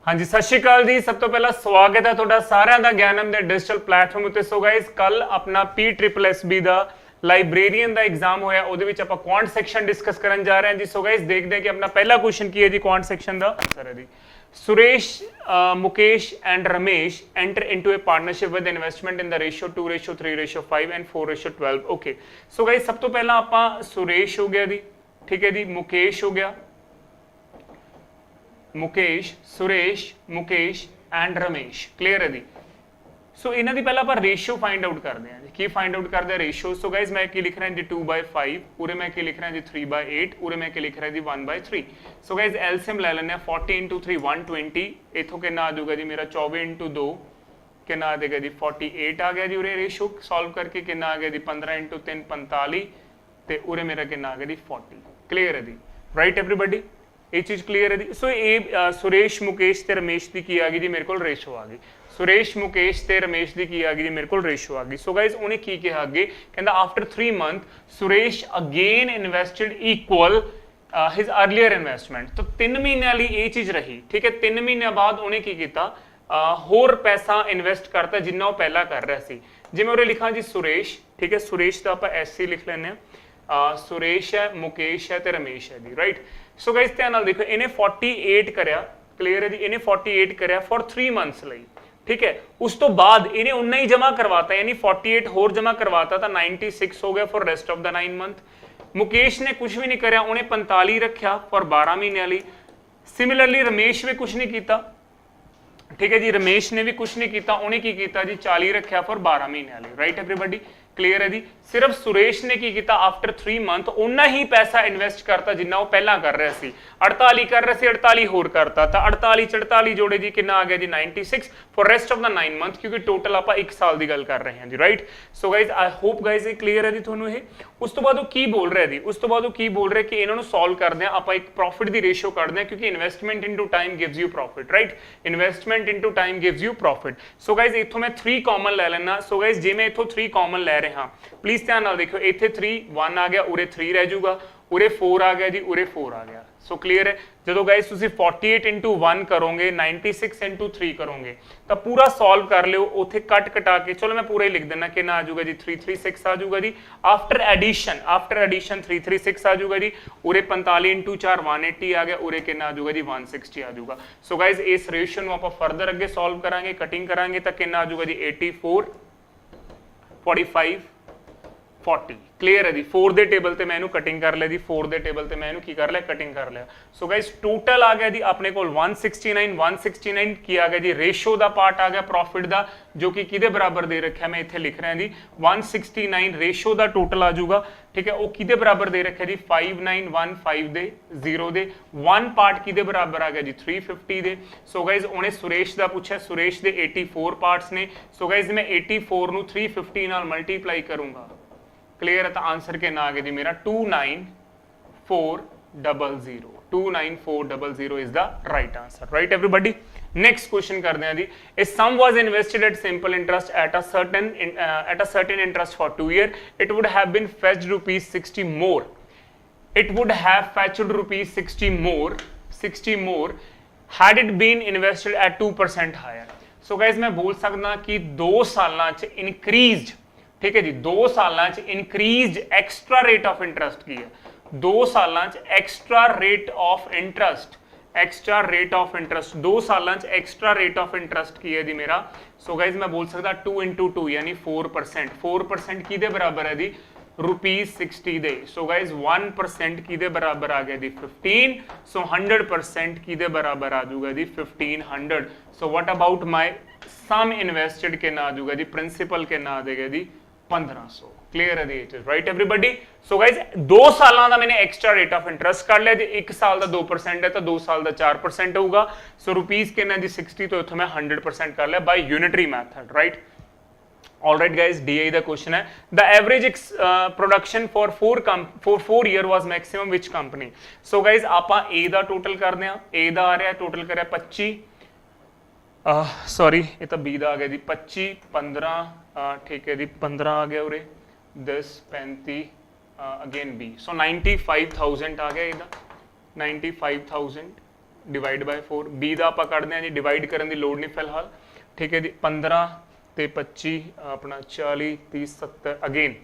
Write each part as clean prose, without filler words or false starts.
हाँ जी, सत श्री अकाल जी। सब तो पहला स्वागत है तुहाडा सारिਆਂ ਦਾ ਗਿਆਨਮ ਦੇ डिजिटल प्लेटफॉर्म ਉੱਤੇ। सो गाइस कल अपना PSSB ਦਾ ਲਾइब्रेरियन ਦਾ एग्जाम ਹੋਇਆ, ਉਹਦੇ ਵਿੱਚ ਆਪਾਂ ਕੁਆਂਟ ਸੈਕਸ਼ਨ ਡਿਸਕਸ ਕਰਨ ਜਾ ਰਹੇ ਹਾਂ ਜੀ। ਸੋ गाइस देखते हैं कि अपना पहला क्वेश्चन ਕੀ ਹੈ ਜੀ ਕੁਆਂਟ ਸੈਕਸ਼ਨ ਦਾ। ਆਨਸਰ ਹੈ ਜੀ Suresh, Mukesh and Ramesh enter into a partnership with investment in the ratio 2:3:5 and 4:12। okay, so guys सब तो पहला ਆਪਾਂ सुरेश हो गया जी, ठीक है जी, मुकेश हो गया, मुकेश, सुरेश, मुकेश एंड रमेश, क्लियर है जी। सो इन्हां दी पहला आपां रेशियो फाइंड आउट करते हैं जी। की फाइंड आउट करते हैं रेशियो। सो गाइज मैं की लिख रहा जी 2/5, उरे मैं की लिख रहा जी 3/8, उरे मैं की लिख रहा जी 1/3। सो गाइज एलसीएम ले लेने 40 × 3 120, इथों कितना आ जाऊगा जी मेरा 24 × 2 कितना आ जाएगा जी 48 आ गया जी। उरे रेशियो सॉल्व करके कितना आ गया जी 15 × 3 45, ते उरे मेरा कितना आ गया जी 40। क्लियर है जी, राइट एवरीबडी, ये चीज क्लीयर है जी। सो ये सुरेश मुकेश ते रमेश की आ गई जी मेरे को रेशो आ गई। सुरेश मुकेश ते रमेश की आ गई जी मेरे को रेशो आ गई। सो गाइज उन्हें की कहा अगे, कहता after 3 month Suresh again invested equal his earlier investment. तो 3 महीने वाली ये चीज रही, ठीक है। 3 महीने बाद उन्हें की किया होर पैसा इन्वेस्ट करता जिन्ना वो पहला कर रहा सी। जिवें उरे लिखा जी सुरेश, ठीक है, सुरेश का आप ऐसे लिख लें, सुरेश है, मुकेश है ते रमेश है जी, राइट। सो गाइस ध्यान नाल देखो, इन्हें 48 करया, क्लियर है जी, इन्हें 48 करया फॉर 3 मंथ्स लई, ठीक है। उस तो बाद इन्हें उन्ना ही जमा करवाता, यानी 48 होर जमा करवाता था, 96 हो गया for rest of the 9 month. Mukesh ने कुछ भी नहीं करया, उन्हें 45 रखा फॉर 12 महीने वाली। सिमिलरली रमेश भी कुछ नहीं किया, ठीक है जी, रमेश ने भी कुछ नहीं किया, उन्हें की किया जी 40 रखा फॉर 12 महीने वाली, राइट एवरीबडी, क्लियर है जी। सिर्फ सुरेश ने की किया आफ्टर 3 मंथ उन्ना ही पैसा इन्वेस्ट करता जिन्ना वो पहला कर रहा सी। 48 कर रहा सी, 48 होर करता था, 48 48 जोड़े जी कितना आ गया जी 96 for rest of the 9 month, क्योंकि टोटल आप 1 साल की गल कर रहे हैं जी, right. So guys I hope guys ये क्लीयर है जी थोनू ये। उस तो बाद वो की बोल रहे जी, उस तो बाद वो की बोल रहे कि इन्होंने सॉल्व करते हैं, आप एक प्रॉफिट की रेशियो करते हैं, क्योंकि investment into time gives you profit, right. Investment into time gives you profit. So guys इथों मैं 3 कॉमन ले लेना। सो गाइज जे मैं इथों 3 कॉमन ले रहा, प्लीज ध्यान नाल देखो, इथे 3 1 आ गया, उरे 3 रह जाऊगा, उरे 4 आ गया जी, उरे 4 आ गया। सो क्लियर है। जो गाइस तुसी 48 × 1 करोगे, 96 × 3 करोगे, तो पूरा सॉल्व कर लियो, उथे कट कटा के, चलो मैं पूरा ही लिख देना, कितना आ जाऊगा जी 336 आ जाऊगा जी। आफ्टर एडिशन 336 आ जाऊगा जी। उरे 45 × 4 180 आ गया, उरे कितना आ जाऊगा जी 160 आ जाऊगा। सो गाइस इस रेशियो ਨੂੰ ਆਪਾਂ फर्दर अगे सॉल्व करांगे, कटिंग करांगे, तो कितना आ जाऊगा जी 84 45 40। क्लियर है जी। 4 दे टेबल ते मैं इनू कटिंग कर लिया जी, 4 दे टेबल ते मैं इनू की कर लिया, कटिंग कर लिया। सो गाइस टोटल आ गया जी अपने को 169 की आ गया जी। रेशो दा पार्ट आ गया प्रॉफिट दा, जो कि किदे बराबर दे रखा, मैं इत्थे लिख रहा जी 169 रेशो दा टोटल आ जाऊगा, ठीक है। वो किदे बराबर दे रखा जी 5915 दे 0 दे। 1 पार्ट किदे बराबर आ गया जी 350 दे। सो गाइस उन्हें सुरेश दा पूछा, सुरेश दे 84 पार्ट्स ने। सो गाइस मैं 84 नू 350 नाल मल्टीप्लाई करूंगा, क्लियर है। तो आंसर कितना आ गया जी मेरा 29400। 29400 is the right answer, right everybody. Next question करते हैं जी। A sum was invested at simple interest at a certain interest for 2 year, it would have been fetched ₹60 more, it would have fetched ₹60 more had it been invested at 2% higher। so guys मैं बोल सकता कि 2 सालां च increased, ठीक है जी, 2 सालां च increased extra rate of interest की है। 2 सालां च एक्स्ट्रा रेट ऑफ इंटरेस्ट, 2 सालां च एक्स्ट्रा रेट ऑफ इंटरेस्ट की है जी मेरा। सो गाइज मैं बोल सकता 2 × 2 यानी 4%। 4% किदे बराबर है जी ₹60 दे। सो गाइज 1% किदे बराबर आ गया जी 15। सो 100% किदे बराबर आ जाऊगा जी 1500। So what about my sum invested के ना आ जाऊगा जी, प्रिंसिपल के ना आ जाएगा जी 1500। क्लियर है जी, राइट एवरीबॉडी। सो गाइज 2 सालों का मैंने एक्स्ट्रा रेट ऑफ इंटरेस्ट कर लिया जी। 1 साल का 2% है तो 2 साल का 4% होगा। सो रुपीज के ना जी 60, तो इतना मैं 100% कर लिया by unitary method, right. All right guys DI दा क्वेश्चन है, the average production for 4 year was maximum which company. So guys आप ए दा टोटल करते हैं, ए दा आ रहा है टोटल कर 25, सॉरी ये तो बी दा आ गया जी 25 15, ठीक है जी 15 आ गया उरे 10 35 अगेन बी। सो 95,000 आ गया इधर 95,000 डिवाइड बाय 4 बी का आप कढ़ते हैं जी डिवाइड करने की लोड़ नहीं फिलहाल ठीक है जी 15 ਤੇ 25 अपना 40 30 70 again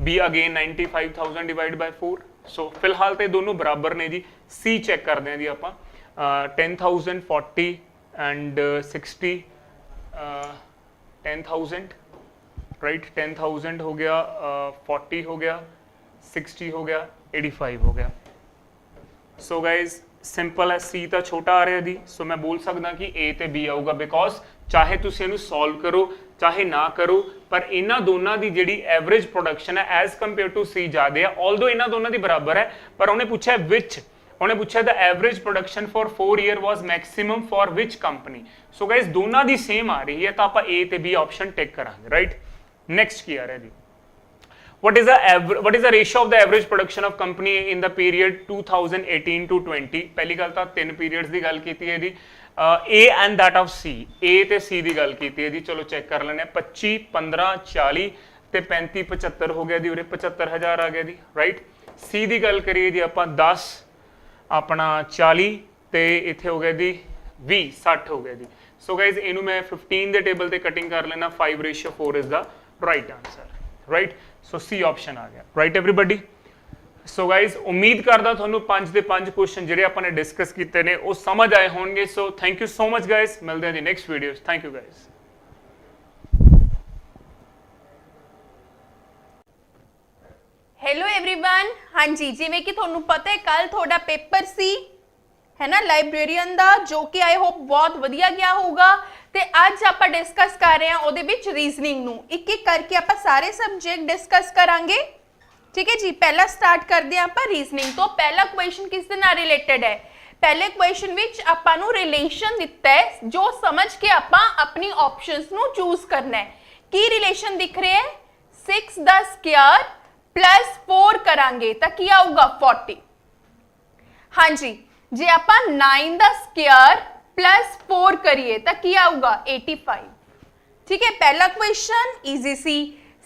B again 95,000 divide by 4 so फिलहाल तो दोनों बराबर ने जी सी चेक करते हैं जी आप 10,000 40 एंड 60 10,000 राइट 10,000 हो गया 40 हो गया 60 हो गया 85 हो गया सो गाइज सिंपल है सी तो छोटा आ रहा जी सो मैं बोल सकता कि ए ते बी आऊगा बिकॉज चाहे तुम इनू सॉल्व करो चाहे ना करो पर इन्हों दोनों की जी एवरेज प्रोडक्शन है एज कंपेयर टू सी ज़्यादा है ऑल्दो इन्हों दोनों की बराबर है पर उन्हें पूछा विच उन्हें पूछा the average production for 4 year was maximum for which company so guys दोनों की सेम आ रही है तो आप ए ते बी ऑप्शन टिक करांगे राइट नेक्स्ट की आ रहा है जी what is the ratio of the average production of company in the period 2018 to 20 पहली गल तो 3 periods की गल की है जी A and that of C A ते C की गल की है जी चलो चेक कर लेने 25 15 40 ते 35 75 हो गया जी उरे 75,000 आ गया जी राइट C की गल करिए जी आप 10 अपना 40 ते इत्थे हो गया जी 20 60 हो गया जी सो गाइज इनू मैं 15 के टेबल से कटिंग कर लेना 5:4 is the right answer right so C option आ गया राइट एवरीबडी सो गाइज उम्मीद करदा थानू 5 ਦੇ 5 क्वेश्चन ਜਿਹੜੇ ਆਪਾਂ ਨੇ डिस्कस ਕੀਤੇ ਨੇ ਉਹ ਸਮਝ ਆਏ ਹੋਣਗੇ so thank you so much guys ਮਿਲਦੇ ਹਾਂ ਜੀ next videos thank you guys hello everyone हाँ जी जिवें कि तुहानू पता है कल थोड़ा पेपर सी है ना लाइब्रेरियन दा जो कि आई होप बहुत वधिया गया होगा ते अज आप डिस्कस कर रहे हैं उहदे विच रीजनिंग नू एक एक करके आप सारे सबजैक्ट डिस्कस करांगे ठीक है जी पहला स्टार्ट करते हैं आप रीजनिंग तो पहला क्वेश्चन किस दे नाल रिलेटेड है पहले क्वेश्चन विच आपां नू रिलेशन दिता है जो समझ के आपां अपनी ऑप्शंस नू चूज करना है की रिलेशन दिख रहे हैं 6 दा स्क्वायर प्लस 4 करांगे तो की आऊगा 40 हाँ जी जे आप 9 दा स्क्वायर प्लस 4 करिए तो की आऊगा 85 ठीक है पहला क्वेश्चन इजी सी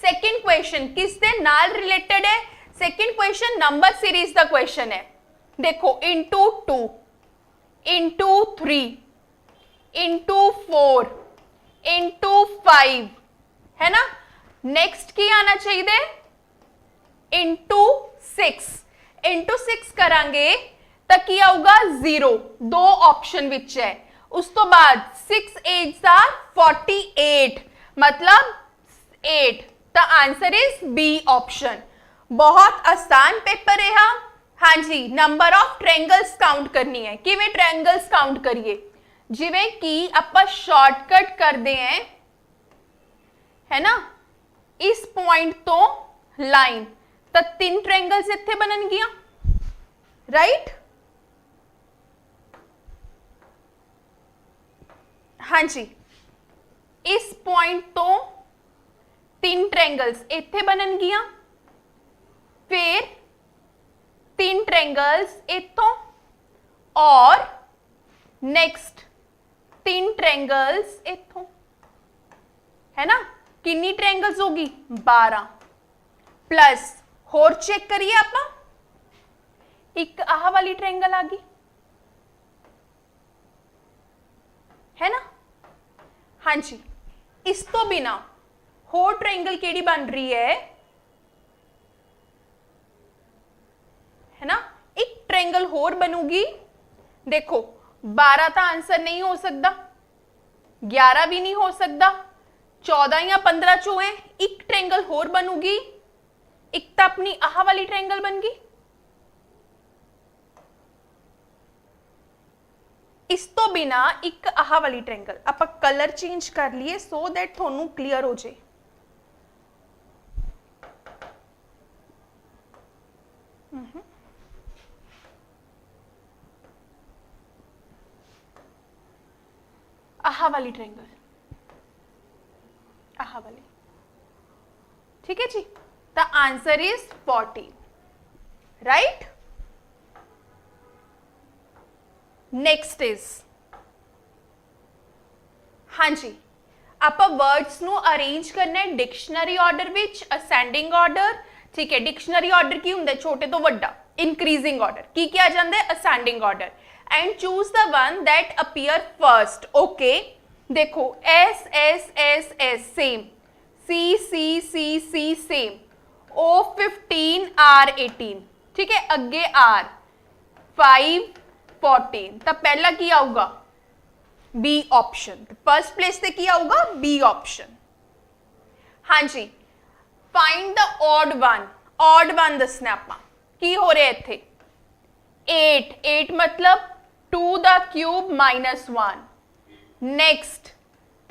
सेकंड क्वेश्चन किस दे नाल रिलेटेड है सेकंड क्वेश्चन नंबर सीरीज का क्वेश्चन है देखो इंटू 2 इंटू 3 इंटू 4 इंटू 5 है ना नेक्स्ट की आना चाहिए इंटू 6 करांगे तो की आऊगा 0 दो ऑप्शन विच है उस तो बाद 6 8 आर 48 मतलब 8 तो आंसर इज बी ऑप्शन बहुत आसान पेपर है हाँ जी नंबर ऑफ ट्रायंगल्स काउंट करनी है किवें ट्रायंगल्स काउंट करिए जिवें कि आपां शॉर्टकट करते हैं है ना इस पॉइंट तो लाइन तो 3 ट्रायंगल्स इत्थे बननगियां राइट हाँ जी इस पॉइंट तो 3 ट्रायंगल्स इत्थे बननगियां फिर 3 ट्रायंगल्स इत्थों और नेक्स्ट 3 ट्रायंगल्स इत्थों है ना कितनी ट्रायंगल्स होगी 12 प्लस होर चेक करिए आप एक आह वाली ट्रायंगल आ गई है ना हाँ जी इस तो बिना होर ट्रायंगल केड़ी बन रही है ना एक ट्रायंगल होर बनूगी देखो 12 तो आंसर नहीं हो सकता 11 भी नहीं हो सकता 14 या 15 चो है एक ट्रायंगल होर बनूगी एक तो अपनी आह वाली ट्रायंगल बन गई इस तो बिना एक आह वाली ट्रायंगल आप कलर चेंज कर लिए सो दैट थोनू क्लियर हो जाए आह वाली ट्रायंगल आह वाली ठीक है जी The answer is 40 right next is हाँ जी आप वर्ड्स नु अरेंज करना है dictionary order which ascending order ठीक है डिक्शनरी ऑर्डर की हुंदा छोटे तो वड्डा इंक्रीजिंग ऑर्डर की क्या जांदा है ascending order and choose the one that appear first. Okay, देखो S S S S same, C C C C same, O15 R18, ठीक है, अगे R 5 14, तो पहला की आऊगा बी ऑप्शन, फर्स्ट प्लेस ते की आऊगा बी ऑप्शन। हाँ जी, find the odd one, odd one दसना आपां की हो रहा इत्थे 8, 8 मतलब 2 the cube minus 1, next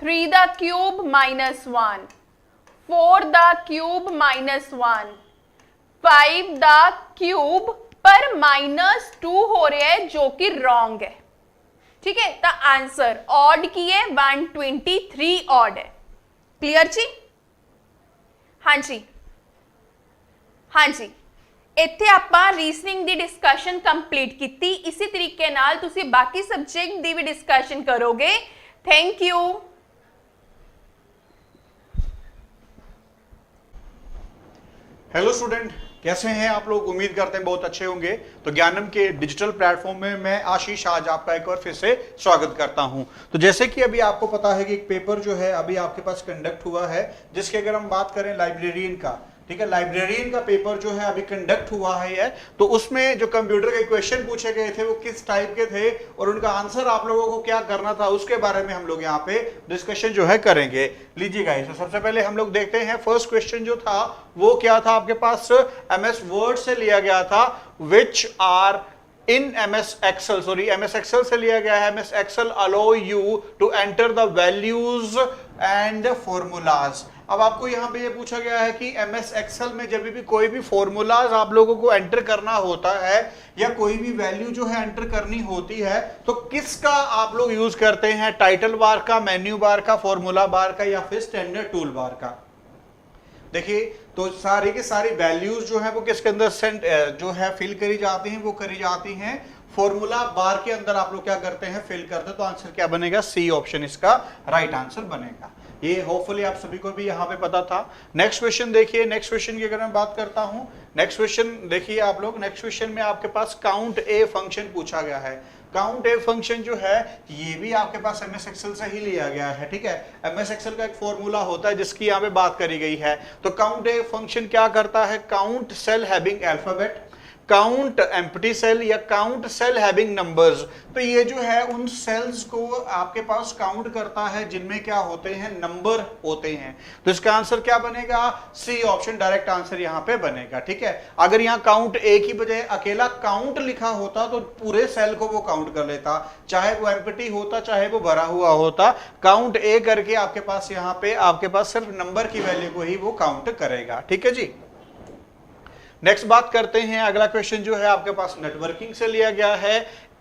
3 the cube minus 1, 4 the cube minus 1, 5 the cube पर माइनस 2 हो रहा है जो कि रॉन्ग है, ठीक है। तो आंसर ऑड की है 123 ऑड है। क्लियर जी? हाँ जी, हाँ जी, ਇੱਥੇ ਆਪਾਂ ਰੀਜ਼ਨਿੰਗ ਦੀ ਡਿਸਕਸ਼ਨ ਕੰਪਲੀਟ ਕੀਤੀ। ਇਸੇ ਤਰੀਕੇ ਨਾਲ ਤੁਸੀਂ ਬਾਕੀ ਸਬਜੈਕਟ ਦੀ ਵੀ ਡਿਸਕਸ਼ਨ ਕਰੋਗੇ। Thank you. हेलो स्टूडेंट, कैसे हैं आप लोग? उम्मीद करते हैं बहुत अच्छे होंगे। तो ज्ञानम के डिजिटल प्लेटफॉर्म में मैं आशीष आज आपका एक बार फिर से स्वागत करता हूं। तो जैसे कि अभी आपको पता है कि एक पेपर जो है अभी आपके पास कंडक्ट हुआ है, जिसकी अगर हम बात करें लाइब्रेरियन का, ठीक है, लाइब्रेरियन का पेपर जो है अभी कंडक्ट हुआ है। तो उसमें जो कंप्यूटर के क्वेश्चन पूछे गए थे वो किस टाइप के थे और उनका आंसर आप लोगों को क्या करना था, उसके बारे में हम लोग यहाँ पे डिस्कशन जो है करेंगे। लीजिए गाइस, तो सबसे पहले हम लोग देखते हैं फर्स्ट क्वेश्चन जो था वो क्या था आपके पास, MS वर्ड से लिया गया था, which are in MS Excel, sorry MS Excel से लिया गया है। MS Excel allow you to enter the values and formulas। अब आपको यहाँ पे ये पूछा गया है कि MS Excel में जब भी कोई भी फॉर्मूलाज आप लोगों को एंटर करना होता है या कोई भी वैल्यू जो है एंटर करनी होती है तो किसका आप लोग यूज करते हैं, टाइटल बार का, मेन्यू बार का, फॉर्मूला बार का या फिर स्टैंडर्ड टूल बार का। देखिए, तो सारी की सारी वैल्यूज जो है वो किसके अंदर जो है फिल करी जाती हैं, वो करी जाती हैं फॉर्मूला बार के अंदर। आप लोग क्या करते हैं, फिल करते हैं। तो आंसर क्या बनेगा, सी ऑप्शन इसका राइट आंसर बनेगा। ये होपफुली आप सभी को भी यहाँ पे पता था। नेक्स्ट क्वेश्चन देखिए, नेक्स्ट क्वेश्चन की अगर मैं बात करता हूँ, नेक्स्ट क्वेश्चन देखिए आप लोग। नेक्स्ट क्वेश्चन में आपके पास काउंट ए फंक्शन पूछा गया है। काउंट ए फंक्शन जो है ये भी आपके पास MS Excel से ही लिया गया है, ठीक है। MS Excel का एक फॉर्मूला होता है जिसकी यहाँ पे बात करी गई है। तो काउंट ए फंक्शन क्या करता है, count cell having alphabet, count empty cell या काउंट सेल हैविंग नंबर्स। तो ये जो है उन सेल्स को आपके पास काउंट करता है जिनमें क्या होते हैं, नंबर होते हैं। तो इसका आंसर क्या बनेगा, सी ऑप्शन डायरेक्ट आंसर यहाँ पे बनेगा, ठीक है। अगर यहाँ काउंट ए की बजाय अकेला काउंट लिखा होता तो पूरे सेल को वो काउंट कर लेता, चाहे वो एम्प्टी होता चाहे वो भरा हुआ होता। काउंट ए करके आपके पास यहाँ पे आपके पास सिर्फ नंबर की वैल्यू को ही वो काउंट करेगा, ठीक है जी। नेक्स्ट बात करते हैं, अगला क्वेश्चन जो है आपके पास नेटवर्किंग से लिया गया है।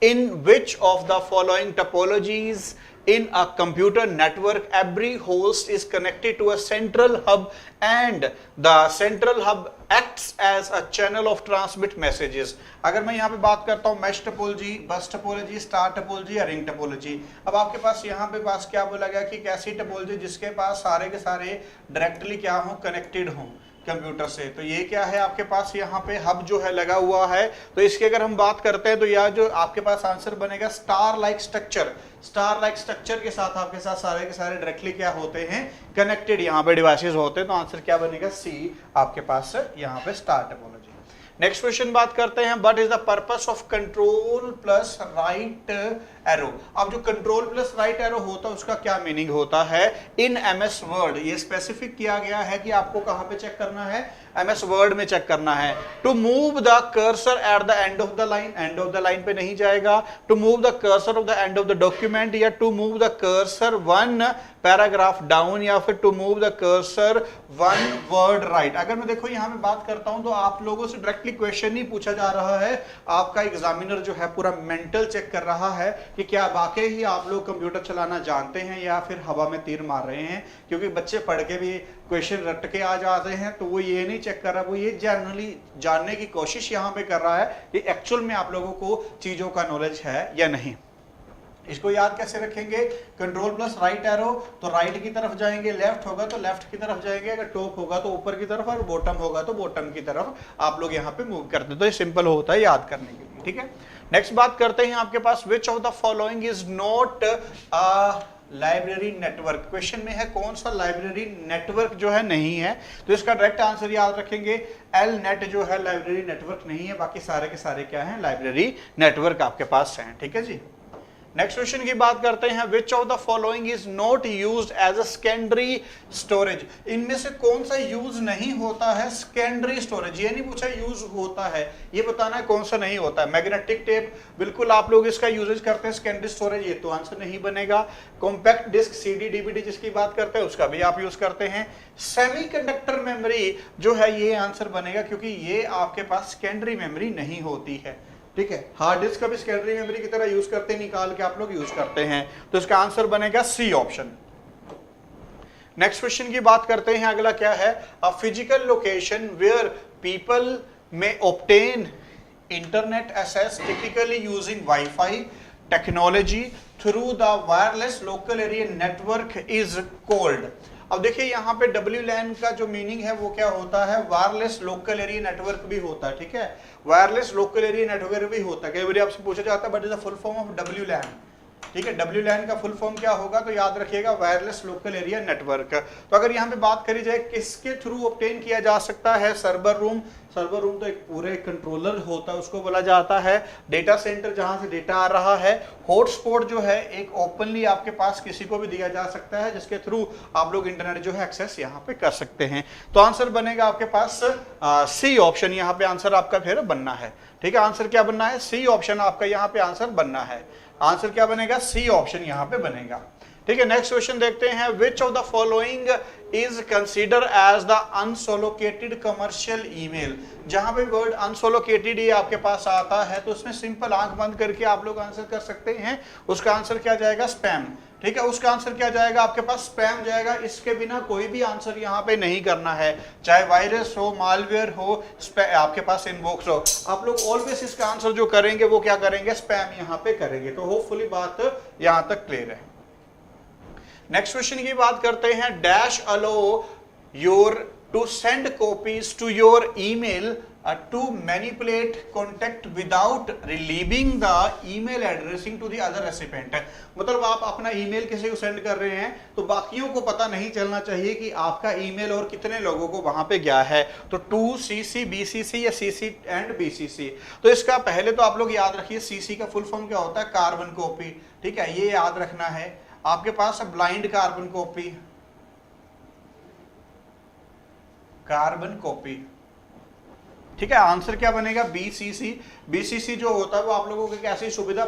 In which of the following topologies in a computer network every host is connected to a central hub and the central hub acts as a channel of transmit messages। अगर मैं यहाँ पे बात करता हूँ मैश टोपोलॉजी, बस topology, star topology या ring topology. अब आपके पास यहाँ पे पास क्या बोला गया कि कैसी टोपोलॉजी जिसके पास सारे के सारे डायरेक्टली क्या हो, कनेक्टेड हो कंप्यूटर से। तो ये क्या है आपके पास यहाँ पे हब जो है लगा हुआ है। तो इसकी अगर हम बात करते हैं तो यह जो आपके पास आंसर बनेगा star like structure. Star like structure के साथ आपके साथ सारे के सारे डायरेक्टली क्या होते हैं, कनेक्टेड यहाँ पे डिवाइसेस होते हैं। तो आंसर क्या बनेगा, सी आपके पास यहाँ पे स्टार टोपोलॉजी। नेक्स्ट क्वेश्चन बात करते हैं, what is the purpose of control plus right arrow. अब जो कंट्रोल प्लस राइट एरो होता है उसका क्या मीनिंग होता है इन MS वर्ड। ये स्पेसिफिक किया गया है कि आपको कहां पे चेक करना है, MS वर्ड में चेक करना है। To move the cursor at the end of the line, end of the line पे नहीं जाएगा। To move the cursor of the end of the document या to move the cursor one paragraph down या फिर to move the cursor one word right. अगर मैं देखो यहाँ पे बात करता हूं तो आप लोगों से डायरेक्टली क्वेश्चन ही पूछा जा रहा है। आपका एग्जामिनर जो है पूरा मेंटल चेक कर रहा है कि क्या वाकई ही आप लोग कंप्यूटर चलाना जानते हैं या फिर हवा में तीर मार रहे हैं। क्योंकि बच्चे पढ़ के भी क्वेश्चन रट के आ जाते हैं तो वो ये नहीं चेक कर रहा, वो ये जनरली जानने की कोशिश यहाँ पे कर रहा है कि एक्चुअल में आप लोगों को चीजों का नॉलेज है या नहीं। इसको याद कैसे रखेंगे, कंट्रोल प्लस राइट एरो तो राइट की तरफ जाएंगे, लेफ्ट होगा तो लेफ्ट की तरफ जाएंगे, अगर टॉप होगा तो ऊपर की तरफ और बॉटम होगा तो बॉटम की तरफ आप लोग यहाँ पे मूव करते हैं। तो ये सिंपल होता है याद करने के लिए, ठीक है। नेक्स्ट बात करते हैं आपके पास, which of the following is not a library network. Question में है कौन सा लाइब्रेरी नेटवर्क जो है नहीं है, तो इसका डायरेक्ट आंसर याद रखेंगे एल नेट जो है लाइब्रेरी नेटवर्क नहीं है, बाकी सारे के सारे क्या हैं, लाइब्रेरी नेटवर्क आपके पास हैं। ठीक है जी। नेक्स्ट क्वेश्चन की बात करते हैं, which of the following is not used as a secondary storage. इनमें से कौन सा यूज नहीं होता है सेकेंडरी स्टोरेज। ये नहीं पूछा यूज होता है, ये बताना है कौन सा नहीं होता है। मैग्नेटिक टेप बिल्कुल आप लोग इसका यूजेज करते हैं सेकेंडरी स्टोरेज, ये तो आंसर नहीं बनेगा। कॉम्पैक्ट डिस्क सीडी डीवीडी जिसकी बात करते हैं उसका भी आप यूज करते हैं। सेमीकंडक्टर मेमोरी जो है ये आंसर बनेगा, क्योंकि ये आपके पास सेकेंडरी मेमोरी नहीं होती है। ठीक है, हार्ड डिस्क का भी सेकेंडरी मेमोरी की तरह यूज करते हैं, निकाल के आप लोग यूज करते हैं, तो इसका आंसर बनेगा सी ऑप्शन। नेक्स्ट क्वेश्चन की बात करते हैं, अगला क्या है, a physical location where people may obtain internet access typically using WiFi technology through the wireless local area network is called. अब देखिए यहाँ पे WLAN का जो मीनिंग है वो क्या होता है, वायरलेस लोकल एरिया नेटवर्क भी होता है। ठीक है, वायरलेस लोकल एरिया नेटवर्क भी होता है। कई बार आपसे पूछा जाता है what is the full form of WLAN। ठीक है, WLAN का फुल फॉर्म क्या होगा, तो याद रखिएगा वायरलेस लोकल एरिया नेटवर्क। तो अगर यहाँ पे बात करी जाए किसके थ्रू ऑब्टेन किया जा सकता है, सर्वर रूम। सर्वर रूम तो एक पूरे कंट्रोलर होता है, उसको बोला जाता है। डेटा सेंटर जहां से डेटा आ रहा है। हॉटस्पॉट जो है एक ओपनली आपके पास किसी को भी दिया जा सकता है, जिसके थ्रू आप लोग इंटरनेट जो है एक्सेस यहाँ पे कर सकते हैं। तो आंसर बनेगा आपके पास सी ऑप्शन, यहाँ पे आंसर आपका फिर बनना है। ठीक है, आंसर क्या बनना है, सी ऑप्शन आपका यहाँ पे आंसर बनना है। आंसर क्या बनेगा, सी ऑप्शन यहाँ पे बनेगा। ठीक है, नेक्स्ट क्वेश्चन देखते हैं, which of the following is consider as the unsolicited commercial email. जहां पे वर्ड अनसोलोकेटेड ये आपके पास आता है तो उसमें सिंपल आंख बंद करके आप लोग आंसर कर सकते हैं। उसका आंसर क्या जाएगा, स्पैम। ठीक है, उसका आंसर क्या जाएगा आपके पास, स्पैम जाएगा। इसके बिना कोई भी आंसर यहाँ पे नहीं करना है, चाहे वायरस हो, मालवेयर हो, आपके पास इनबॉक्स हो, आप लोग ऑलवेज इसका आंसर जो करेंगे वो क्या करेंगे, स्पैम यहाँ पे करेंगे। तो होपफुली बात यहाँ तक क्लियर है। नेक्स्ट क्वेश्चन की बात करते हैं, dash allow your to send copies to your email to manipulate contact without relieving the email addressing to the other recipient. मतलब आप अपना ईमेल किसी को सेंड कर रहे हैं तो बाकियों को पता नहीं चलना चाहिए कि आपका ईमेल और कितने लोगों को वहां पे गया है। तो टू CC BCC या CC एंड BCC। तो इसका पहले तो आप लोग याद रखिए CC का फुल फॉर्म क्या होता है, कार्बन कॉपी। ठीक है, ये याद रखना है। आपके पास blind carbon copy, carbon copy. ठीक है, आंसर क्या बनेगा, BCC। BCC जो होता है वो आप लोगों को एक ऐसी सुविधा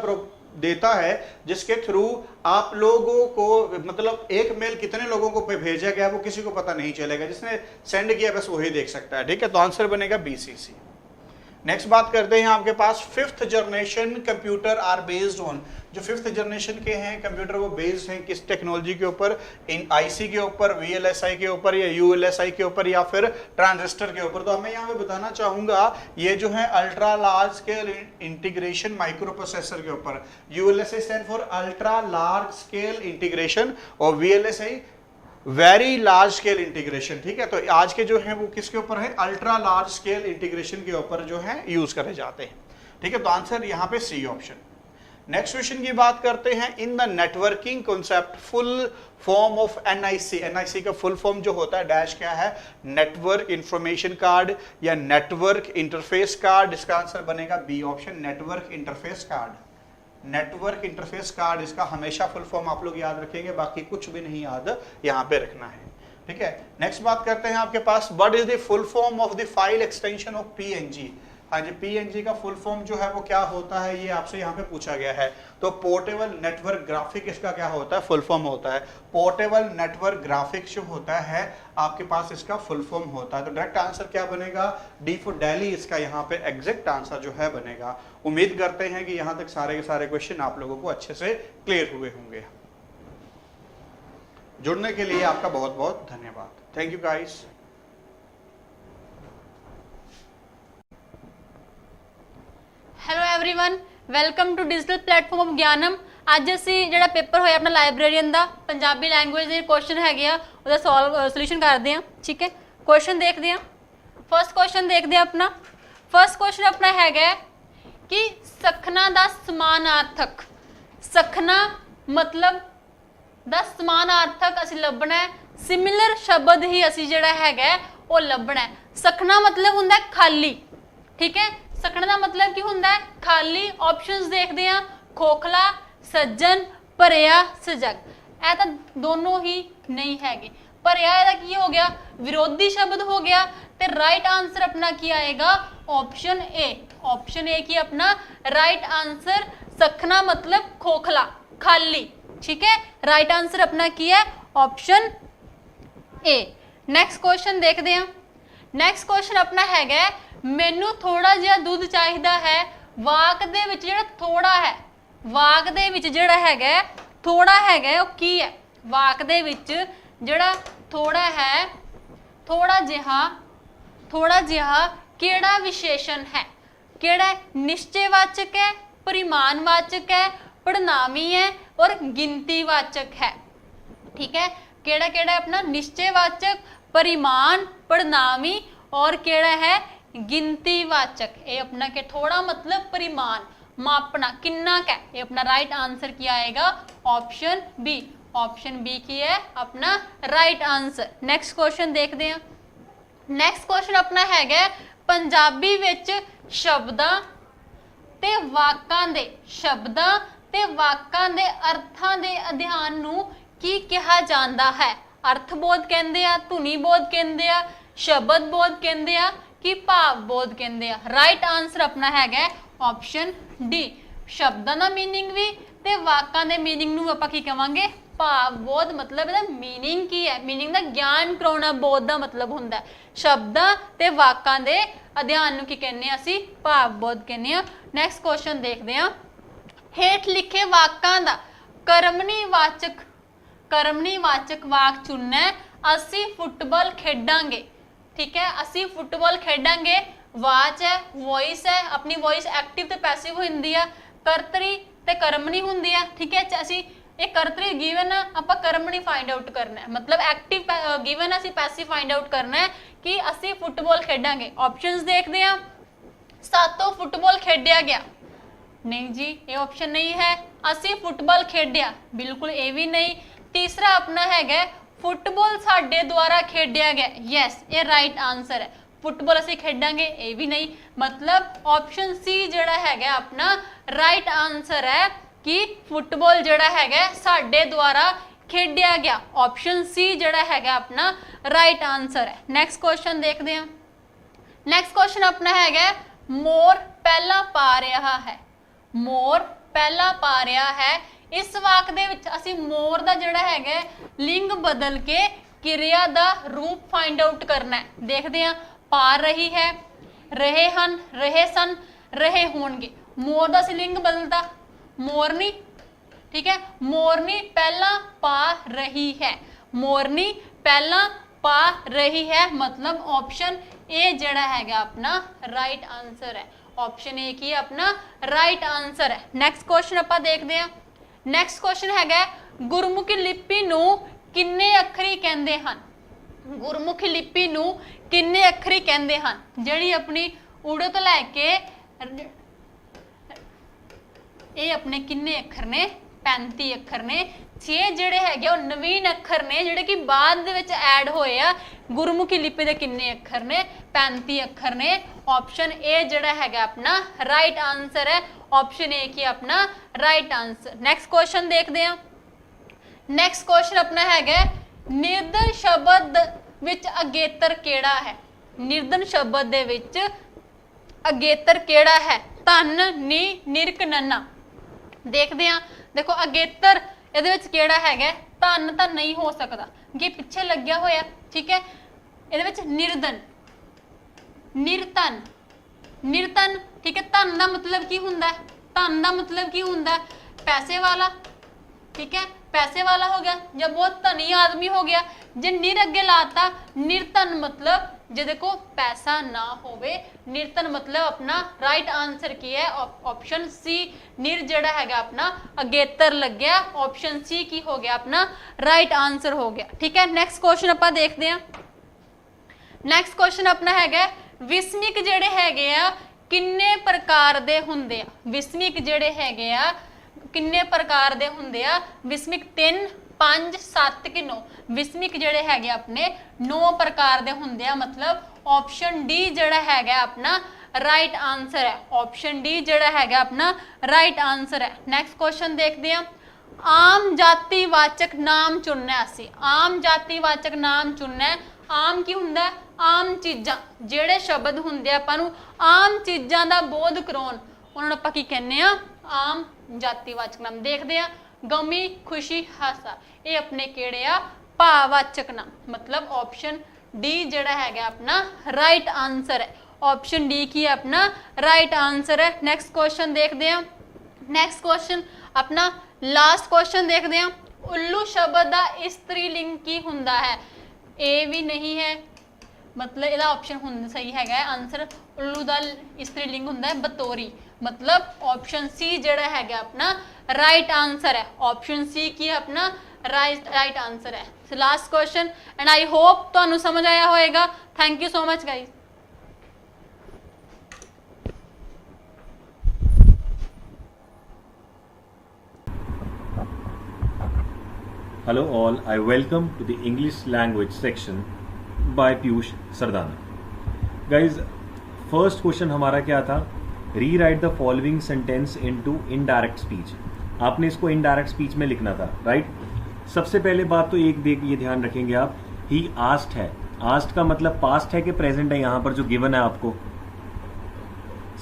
देता है जिसके थ्रू आप लोगों को, मतलब एक मेल कितने लोगों को भेजा गया वो किसी को पता नहीं चलेगा, जिसने सेंड किया बस वही देख सकता है। ठीक है, तो आंसर बनेगा BCC। नेक्स्ट बात करते हैं आपके पास, fifth generation computer are based on. जो फिफ्थ जनरेशन के हैं कंप्यूटर वो बेस्ड हैं किस टेक्नोलॉजी के ऊपर, इन IC के ऊपर, VLSI के ऊपर, या ULSI के ऊपर, या फिर ट्रांजिस्टर के ऊपर। तो मैं यहाँ पे बताना चाहूंगा ये जो है ultra large scale integration micro processor के ऊपर। ULSI stand for ultra large scale integration और VLSI very large scale integration. ठीक है, तो आज के जो है वो किसके ऊपर है, अल्ट्रा लार्ज स्केल इंटीग्रेशन के ऊपर जो है यूज करे जाते हैं। ठीक है, तो आंसर यहाँ पे सी ऑप्शन। नेक्स्ट क्वेश्चन की बात करते हैं, in the networking concept full form of NIC। NIC का फुल फॉर्म जो होता है डैश क्या है, नेटवर्क इंफॉर्मेशन कार्ड या नेटवर्क इंटरफेस कार्ड। इसका आंसर बनेगा B option, network interface card. Network interface card इसका हमेशा फुल फॉर्म आप लोग याद रखेंगे, बाकी कुछ भी नहीं याद यहाँ पे रखना है। ठीक है, नेक्स्ट बात करते हैं आपके पास, what is the full form of the file extension of PNG। हाँ जी, PNG का फुल फॉर्म जो है वो क्या होता है, ये आपसे यहाँ पे पूछा गया है। तो पोर्टेबल नेटवर्क ग्राफिक इसका क्या होता है, फुल फॉर्म होता है। पोर्टेबल नेटवर्क ग्राफिक्स जो होता है आपके पास इसका फुल फॉर्म होता है। तो डायरेक्ट आंसर क्या बनेगा, D फॉर दिल्ली इसका यहाँ पे एग्जैक्ट आंसर जो है बनेगा। उम्मीद करते हैं कि यहाँ तक सारे के सारे क्वेश्चन आप लोगों को अच्छे से क्लियर हुए होंगे। जुड़ने के लिए आपका बहुत बहुत धन्यवाद। Thank you guys. Hello everyone, welcome to digital platform of Gyanam. ਅੱਜ ਅਸੀਂ ਜਿਹੜਾ ਪੇਪਰ ਹੋਇਆ ਆਪਣਾ ਲਾਇਬ੍ਰੇਰੀਅਨ ਦਾ ਪੰਜਾਬੀ ਲੈਂਗੁਏਜ ਦੇ ਕੁਐਸਚਨ ਹੈਗੇ ਆ ਉਹਦਾ ਸੋਲੂਸ਼ਨ ਕਰਦੇ ਆ। ਠੀਕ ਹੈ, ਕੁਐਸਚਨ ਦੇਖਦੇ ਆ। ਫਰਸਟ ਕੁਐਸਚਨ ਦੇਖਦੇ ਆ ਆਪਣਾ। ਫਰਸਟ ਕੁਐਸਚਨ ਆਪਣਾ ਹੈਗਾ कि सखना दा समानार्थक, सखना मतलब दा समानार्थक असीं लभना है, सिमिलर शब्द ही असीं जिहड़ा हैगा वो लभना है। सखना मतलब हुंदा है खाली, ठीक है, सखना दा मतलब की हुंदा है खाली। ऑप्शंस देखदे हां, खोखला, सज्जन, भरिया, सजग। ਇਹ ਤਾਂ ਦੋਨੋਂ ही नहीं हैगे। ਭਰਿਆ ਇਹਦਾ ਕੀ हो गया, विरोधी शब्द हो गया। ਤੇ राइट आंसर अपना की आएगा ऑप्शन ए। ऑप्शन ए की अपना राइट आंसर, सखना मतलब खोखला, खाली, ठीक है। राइट आंसर अपना की है ऑप्शन ए। नैक्सट क्वेश्चन देखते हैं। नैक्सट क्वेश्चन अपना है मैनू थोड़ा जिहा दुध चाहिदा है। वाक दे विच जिहड़ा थोड़ा है, वाक दे विच जिहड़ा हैगा थोड़ा हैगा वो की है। वाक दे विच जिहड़ा थोड़ा है, थोड़ा जिहा किहड़ा विशेषण है, किहड़ा निश्चयवाचक है, परिमाणवाचक है, पड़नामी है और गिनतीवाचक है, ठीक है। केड़ा केड़ा अपना निश्चयवाचक, परिमाण, पड़नामी और केड़ा है गिनतीवाचक। ये अपना के थोड़ा मतलब परिमाण, मापना किन्ना का, ये अपना राइट आंसर क्या आएगा ऑप्शन बी। ऑप्शन बी की है अपना राइट आंसर। नेक्स्ट क्वेश्चन देखते हैं। नेक्स्ट क्वेश्चन अपना है पंजाबी विच शब्दां ते वाकां दे, शब्दां ते वाकां दे अर्थां दे अध्ययन नूं की कहा जाता है। अर्थबोध कहंदे आ, धुनीबोध कहंदे आ, शब्दबोध कहंदे आ कि भावबोध कहंदे आ। राइट आंसर अपना है ऑप्शन डी। शब्दां दा मीनिंग भी ते वाकां दे मीनिंग नूं आपां की कहांगे भावबोध। मतलब इहदा मीनिंग की है, मीनिंग दा ज्ञान कराउणा, बोध दा मतलब हुंदा है। शब्दां ते वाकां दे अध्ययन नूं की कहने असीं भावबोध कहने आ। नैक्सट क्वेश्चन देखदे हां। हेठ लिखे वाकां दा कर्मणीवाचक, कर्मणीवाचक वाक चुनना है। असीं फुटबॉल खेडांगे, ठीक है, असीं फुटबॉल खेडांगे। वाच है, वॉइस है, अपनी वॉइस एक्टिव ते पैसिव हुंदी है, कर्तरी ते कर्मणी हुंदी है, ठीक है। असीं एक कर्तरी गिवन है, आपां कर्मणी फाइंड आउट करना है, मतलब एक्टिव गिवन है, असीं पैसिव फाइंड आउट करना है कि असीं फुटबॉल खेडांगे। ऑप्शंस देखते हैं। सातों फुटबॉल खेडिया गया, नहीं जी ये ऑप्शन नहीं है। असीं फुटबॉल खेडिया, बिल्कुल ये भी नहीं। तीसरा अपना है फुटबॉल साडे द्वारा खेडिया गया, यस ये राइट आंसर है। फुटबॉल असीं खेडांगे ये भी नहीं, मतलब ऑप्शन सी जिहड़ा है अपना राइट आंसर है कि फुटबॉल जिहड़ा है साडे द्वारा खेडिया गया। ऑप्शन सी जिहड़ा है अपना राइट आंसर है। नैक्सट क्वेश्चन देखते हैं। नैक्सट क्वेश्चन अपना है मोर पहला पा रहा है। मोर पहला पा रहा है, इस वाक दे विच असीं मोर दा जिहड़ा है लिंग बदल के क्रिया दा रूप फाइंड आउट करना है। देखते हैं। पा रही है, रहे हन, रहे सन, रहे होणगे। मोर दा असीं लिंग बदलदा मोरनी, ठीक है। मोरनी पहला पा रही है, मोरनी पहला पा रही है, मतलब ऑप्शन ए जिहड़ा है अपना राइट आंसर है। ऑप्शन ए की अपना राइट आंसर है। नैक्सट क्वेश्चन आपां देखते हैं। नैक्सट क्वेश्चन है गुरमुखी लिपि नूं किन्ने अखरी कहंदे हन। गुरमुखी लिपि नूं किन्ने अखरी कहंदे हन। जिहड़ी अपनी उड़ तो लैके ये अपने किन्ने अखर ने 35 अखर ने। 6 जिहड़े हैगे वो नवीन अखर ने जिहड़े कि बाद दे विच ऐड होए आ। गुरमुखी लिपि दे किन्ने अखर ने 35 अखर ने। ऑप्शन ए जिहड़ा हैगा अपना राइट आंसर है। ऑप्शन ए की अपना राइट आंसर। नैक्सट क्वेश्चन देखते हैं। नैक्सट क्वेश्चन अपना हैगा निर्धन शब्द विच अगेतर केड़ा है। निर्धन शब्द दे विच अगेतर केड़ा है। धन, नी, निरक, नन्ना। देखते हैं। देखो अगेतर ਇਹਦੇ ਵਿੱਚ ਕਿਹੜਾ ਹੈਗਾ ਧਨ ਤਾਂ नहीं हो सकता कि ਪਿੱਛੇ ਲੱਗਿਆ ਹੋਇਆ, ठीक है। ਇਹਦੇ ਵਿੱਚ ਨਿਰਧਨ, ਨਿਰਧਨ, ਨਿਰਧਨ, ठीक है। ਧਨ ਦਾ मतलब की ਹੁੰਦਾ है, ਧਨ ਦਾ मतलब की ਹੁੰਦਾ है पैसे वाला, ठीक है। पैसे वाला हो गया जब बहुत धनी आदमी हो गया। जे निर अगे लाता निर्धन मतलब जिहदे को पैसा ना होवे। निर्धन मतलब अपना राइट आंसर की है ऑप्शन सी। निर जिहड़ा हैगा अपना अगेतर लग गया। ऑप्शन सी की हो गया अपना राइट आंसर हो गया, ठीक है। नैक्सट क्वेश्चन आपां देखते हैं। नैक्सट क्वेश्चन अपना हैगा विस्मिक जिहड़े हैगे आ ਕਿੰਨੇ ਪ੍ਰਕਾਰ ਦੇ ਹੁੰਦੇ ਆ ਵਿਸਮਿਕ ਜਿਹੜੇ ਹੈਗੇ ਆ ਕਿੰਨੇ ਪ੍ਰਕਾਰ ਦੇ ਹੁੰਦੇ ਆ ਵਿਸਮਿਕ 3 5 7 ਕਿ 9 ਵਿਸਮਿਕ ਜਿਹੜੇ ਹੈਗੇ ਆਪਣੇ 9 ਪ੍ਰਕਾਰ ਦੇ ਹੁੰਦੇ ਆ ਮਤਲਬ ਆਪਸ਼ਨ ਡੀ ਜਿਹੜਾ ਹੈਗਾ ਆਪਣਾ ਰਾਈਟ ਆਨਸਰ ਹੈ ਆਪਸ਼ਨ ਡੀ ਜਿਹੜਾ ਹੈਗਾ ਆਪਣਾ ਰਾਈਟ ਆਨਸਰ ਹੈ ਨੈਕਸਟ ਕੁਐਸਚਨ ਦੇਖਦੇ ਆ ਆਮ ਜਾਤੀਵਾਚਕ ਨਾਮ ਚੁਣਨਾ ਹੈ ਅਸੀਂ ਆਮ ਜਾਤੀਵਾਚਕ ਨਾਮ ਚੁਣਨਾ ਹੈ ਆਮ ਕੀ ਹੁੰਦਾ ਹੈ ਆਮ ਚੀਜ਼ਾਂ ਜਿਹੜੇ ਸ਼ਬਦ ਹੁੰਦੇ ਆ ਆਪਾਂ ਨੂੰ ਆਮ ਚੀਜ਼ਾਂ ਦਾ ਬੋਧ ਕਰਾਉਣ ਉਹਨਾਂ ਨੂੰ ਆਪਾਂ ਕੀ ਕਹਿੰਦੇ ਆ ਆਮ ਜਾਤੀਵਾਚਕ ਨਾਮ ਦੇਖਦੇ ਆ ਗਮੀ ਖੁਸ਼ੀ ਹਾਸਾ ਇਹ ਆਪਣੇ ਕਿਹੜੇ ਆ ਭਾਵਵਾਚਕ ਨਾਮ ਮਤਲਬ ਆਪਸ਼ਨ ਡੀ ਜਿਹੜਾ ਹੈਗਾ ਆਪਣਾ ਰਾਈਟ ਆਨਸਰ ਹੈ ਆਪਸ਼ਨ ਡੀ ਕੀ ਹੈ अपना राइट आंसर है नेक्स्ट क्वेश्चन देखते हैं नेक्स्ट क्वेश्चन अपना लास्ट क्वेश्चन देखते हैं उल्लू शब्द का स्त्रीलिंग की हुंदा है ए भी नहीं है मतलब ਇਹਦਾ ਆਪਸ਼ਨ ਸਹੀ ਹੈਗਾ ਆਨਸਰ ਉੱਲੂ ਦਾ स्त्रीलिंग ਹੁੰਦਾ ਹੈ ਬਤੌਰੀ मतलब ऑप्शन सी ਜਿਹੜਾ ਹੈਗਾ अपना राइट आंसर है ऑप्शन सी की अपना राइट आंसर है so last question and I hope ਤੁਹਾਨੂੰ ਸਮਝ ਆਇਆ ਹੋਵੇਗਾ thank you so much guys Hello all, I welcome to the English language section by Piyush Sardana. Guys, first question हमारा क्या था? Rewrite the following sentence into indirect speech. आपने इसको indirect speech में लिखना था, right? सबसे पहले बात तो एक ये ध्यान रखेंगे आप, he asked है. asked का मतलब past है कि present है यहाँ पर जो given है आपको?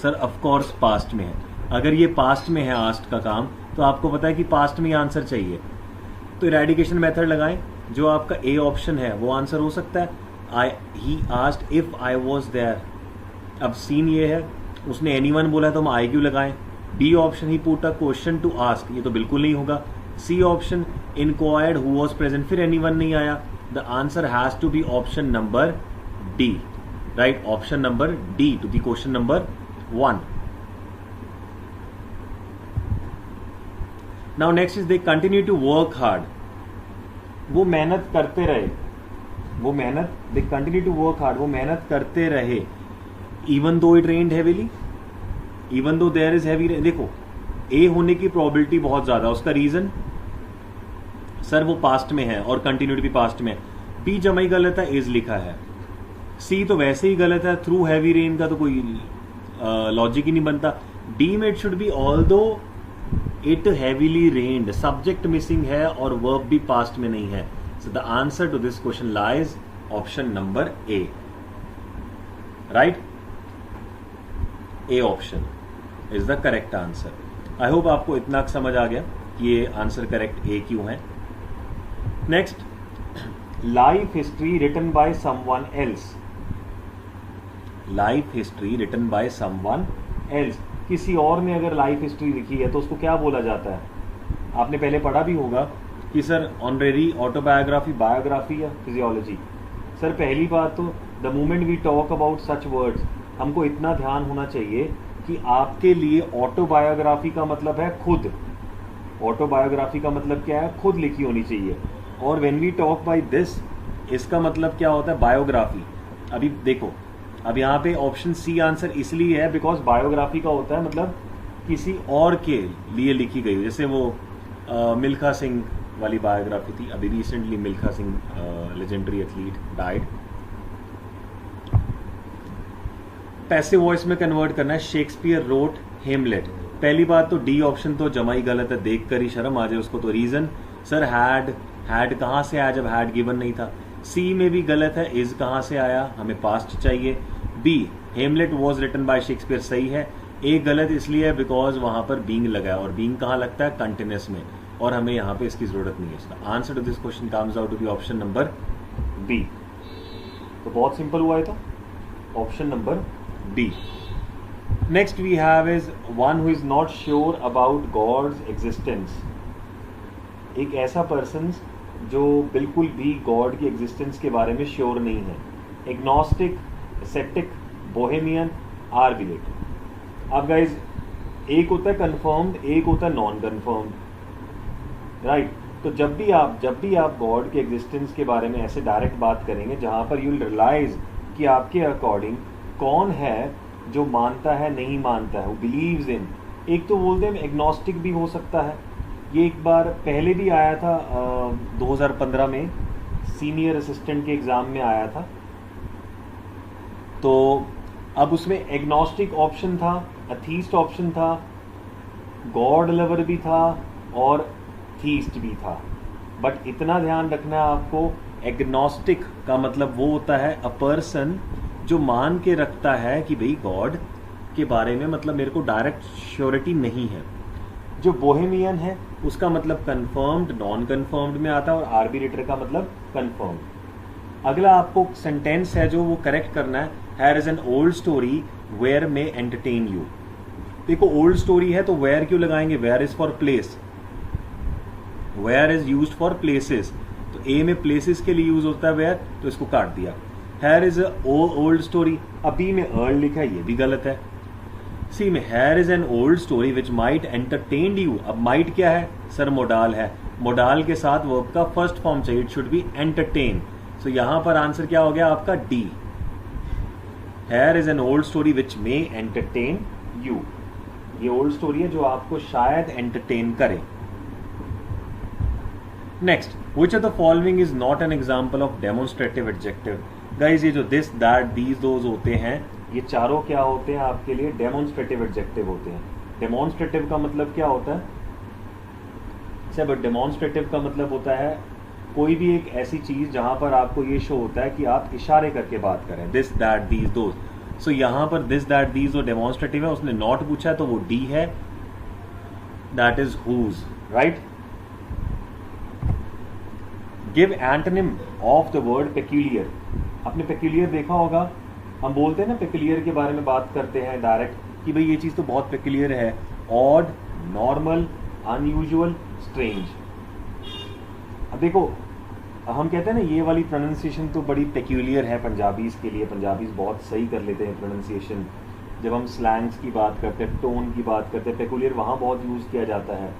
सर of course past में है. अगर ये past में है asked का काम, तो आपको पता है कि past में आंसर चाहिए. तो इरेडिकेशन मेथड लगाएं जो आपका ए ऑप्शन है वो आंसर हो सकता है he asked if I was there अब सीन ये है उसने एनीवन बोला तो हम आई क्यू लगाएं B option he put a question to ask ये तो बिल्कुल नहीं होगा C option inquired who was present फिर एनीवन नहीं आया the answer has to be option number D right option number D to the question number 1 now next is they continue to work hard वो मेहनत करते रहे वो मेहनत they continue to work hard वो मेहनत करते रहे even though it rained heavily even though there is heavy देखो ए होने की प्रोबेबिलिटी बहुत ज्यादा उसका रीजन सर वो पास्ट में है और कंटिन्यूटी भी पास्ट में बी जमा ही गलत है इज लिखा है सी तो वैसे ही गलत है थ्रू हैवी रेन का तो कोई लॉजिक ही नहीं बनता डी में it should be although it heavily rained subject missing है और वर्ब भी पास्ट में नहीं है so the answer to this question lies option number A right A option is the correct answer I hope आपको इतना समझ आ गया कि ये आंसर करेक्ट ए क्यों है next life history written by someone else life history written by someone else किसी और ने अगर लाइफ हिस्ट्री लिखी है तो उसको क्या बोला जाता है आपने पहले पढ़ा भी होगा कि सर ऑनरेरी ऑटोबायोग्राफी बायोग्राफी या फिजियोलॉजी सर पहली बात तो the moment we talk about such words हमको इतना ध्यान होना चाहिए कि आपके लिए ऑटोबायोग्राफी का मतलब है खुद ऑटोबायोग्राफी का मतलब क्या है खुद लिखी होनी चाहिए और when we talk by this इसका मतलब क्या होता है बायोग्राफी अभी देखो अब यहाँ पे ऑप्शन सी आंसर इसलिए है बिकॉज बायोग्राफी का होता है मतलब किसी और के लिए लिखी गई जैसे वो मिल्खा सिंह वाली बायोग्राफी थी अभी recently Milkha Singh legendary athlete died passive voice में कन्वर्ट करना है शेक्सपियर रोट हेमलेट पहली बात तो डी ऑप्शन तो जमा ही गलत है देख कर ही शर्म आ जाए उसको तो रीजन सर हैड कहाँ से आया जब हैड गिवन नहीं था सी में भी गलत है इज कहाँ से आया हमें पास्ट चाहिए B Hamlet was written by Shakespeare सही है ए गलत इसलिए है बिकॉज वहां पर बीइंग लगा है और बीइंग कहाँ लगता है कंटिन्यूअस में और हमें यहाँ पे इसकी जरूरत नहीं है इसका answer to this question comes out to be option number B तो बहुत सिंपल हुआ है तो option number B next we have is one who is not sure about God's existence एक ऐसा पर्सन जो बिल्कुल भी गॉड की एग्जिस्टेंस के बारे में श्योर नहीं है एग्नोस्टिक सेप्टिक बोहेमियन आर्बिलेट अब गाइज एक होता है कंफर्म्ड एक होता है नॉन कंफर्म्ड राइट तो जब भी आप गॉड के एग्जिस्टेंस के बारे में ऐसे डायरेक्ट बात करेंगे जहां पर यू विल रियलाइज कि आपके अकॉर्डिंग कौन है जो मानता है नहीं मानता है, वो बिलीव्स इन। एक तो बोलते हैं एग्नोस्टिक भी हो सकता है, ये एक बार पहले भी आया था 2015 में सीनियर असिस्टेंट के एग्ज़ाम में आया था। तो अब उसमें एग्नोस्टिक ऑप्शन था, अथीस्ट ऑप्शन था, गॉड लवर भी था और थीस्ट भी था। बट इतना ध्यान रखना है आपको, एग्नोस्टिक का मतलब वो होता है अ पर्सन जो मान के रखता है कि भाई गॉड के बारे में मतलब मेरे को डायरेक्ट श्योरिटी नहीं है। जो बोहेमियन है उसका मतलब कंफर्म्ड, नॉन कंफर्म्ड में आता है, और आर्बिट्रेटर का मतलब कंफर्म्ड। अगला आपको सेंटेंस है जो वो करेक्ट करना है, here is an old story where में एंटरटेन यू। देखो ओल्ड स्टोरी है तो वेयर क्यों लगाएंगे, where is for place, where is used for places, तो ए में प्लेसेस के लिए यूज होता है वेयर, तो इसको काट दिया। हेयर इज ओल्ड स्टोरी, अब बी में अर्ल लिखा है, ये भी गलत है। सी में hair is an old story which might entertain you, अब माइट क्या है सर, मोडाल है, मोडाल के साथ वर्ब का फर्स्ट फॉर्म चाहिए, इट शुड बी एंटरटेन। सो यहां पर आंसर क्या हो गया आपका D, hair is an old story which may entertain you. ये ओल्ड स्टोरी है जो आपको शायद एंटरटेन करे। Next, which of the following is not an example of demonstrative adjective? Guys ये जो दिस दैट दीज दोज होते हैं, ये चारों क्या होते हैं आपके लिए, डेमोन्स्ट्रेटिव एडजेक्टिव होते हैं। डेमोन्स्ट्रेटिव का मतलब क्या होता है, सब डेमोन्स्ट्रेटिव का मतलब होता है कोई भी एक ऐसी चीज जहां पर आपको ये शो होता है कि आप इशारे करके बात करें, this that these those. So यहां पर दिस दैट दीज जो डेमोन्स्ट्रेटिव है, उसने नॉट पूछा तो वो डी है, that is whose, right. Give antonym of the word peculiar. आपने पेक्यूलियर देखा होगा, हम बोलते हैं ना पेक्यूलियर के बारे में बात करते हैं डायरेक्ट कि भाई ये चीज़ तो बहुत पेक्यूलियर है, ऑड, नॉर्मल, अनयूजुअल, स्ट्रेंज। अब देखो हम कहते हैं ना ये वाली प्रोनाउंसिएशन तो बड़ी पेक्यूलियर है पंजाबीज के लिए, पंजाबीज बहुत सही कर लेते हैं प्रोनाउंसिएशन। जब हम स्लैंग्स की बात करते हैं, टोन की बात करते हैं, पेक्यूलियर वहाँ बहुत यूज़ किया जाता है,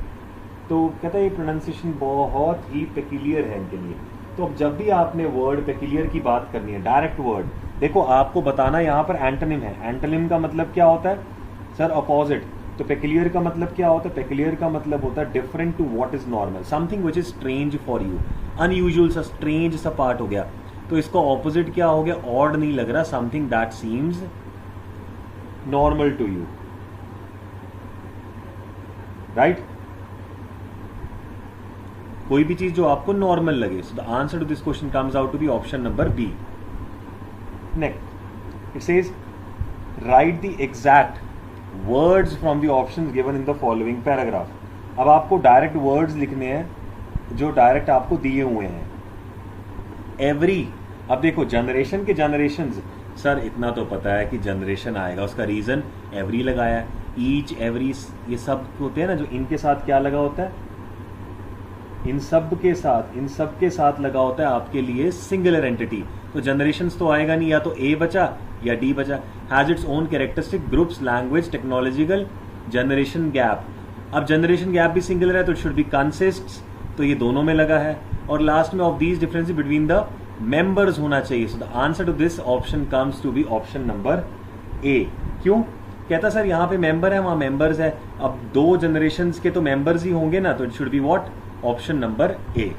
तो कहता है ये प्रोनाउंसिएशन बहुत ही पेक्यूलियर है इनके लिए। तो अब जब भी आपने वर्ड पेक्यूलियर की बात करनी है, डायरेक्ट वर्ड, देखो आपको बताना यहाँ पर एंटोनिम है। एंटोनिम का मतलब क्या होता है सर, अपोजिट। तो पेक्यूलियर का मतलब क्या होता है, पेक्यूलियर का मतलब होता है different to what is normal, something which is strange for you, unusual सा, स्ट्रेंज सा पार्ट हो गया। तो इसका ऑपोजिट क्या हो गया, ऑड नहीं लग रहा, something that seems normal to you, right. कोई भी चीज जो आपको नॉर्मल लगे। So the answer to this question comes out to be option number B. Next it says write the exact words from the options given in the following paragraph. अब आपको direct words लिखने हैं जो direct आपको दिए हुए हैं। Every, अब देखो जनरेशन के जनरेशंस, सर इतना तो पता है कि जनरेशन आएगा, उसका रीजन एवरी लगाया है। ईच, एवरी, ये सब होते हैं ना, जो इनके साथ क्या लगा होता है, इन सब के साथ लगा होता है आपके लिए सिंगुलर एंटिटी। तो जनरेशंस तो आएगा नहीं, या तो ए बचा या डी बचा। Has its own characteristic, groups, language, technological, generation gap. अब जनरेशन गैप भी सिंगुलर है तो इट शुड बी कंसिस्ट्स, तो ये दोनों में लगा है। और लास्ट में of these differences between the members होना चाहिए। So the answer to this option comes to be option number A. क्यों कहता सर यहाँ पे मेंबर है, वहां मेंबर्स है, अब दो जनरेशंस के तो मेंबर्स ही होंगे ना, तो it should be what, option number ए।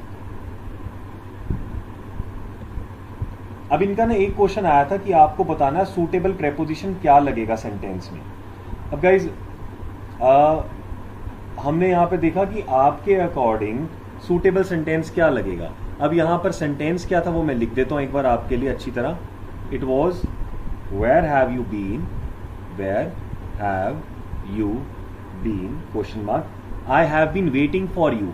अब इनका ना एक क्वेश्चन आया था कि आपको बताना सूटेबल प्रेपोजिशन क्या लगेगा सेंटेंस में। अब गाइज हमने यहां पे देखा कि आपके अकॉर्डिंग सूटेबल सेंटेंस क्या लगेगा। अब यहां पर सेंटेंस क्या था वो मैं लिख देता हूं एक बार आपके लिए अच्छी तरह। It was where have you been, where have you been, question mark, I have been waiting for you,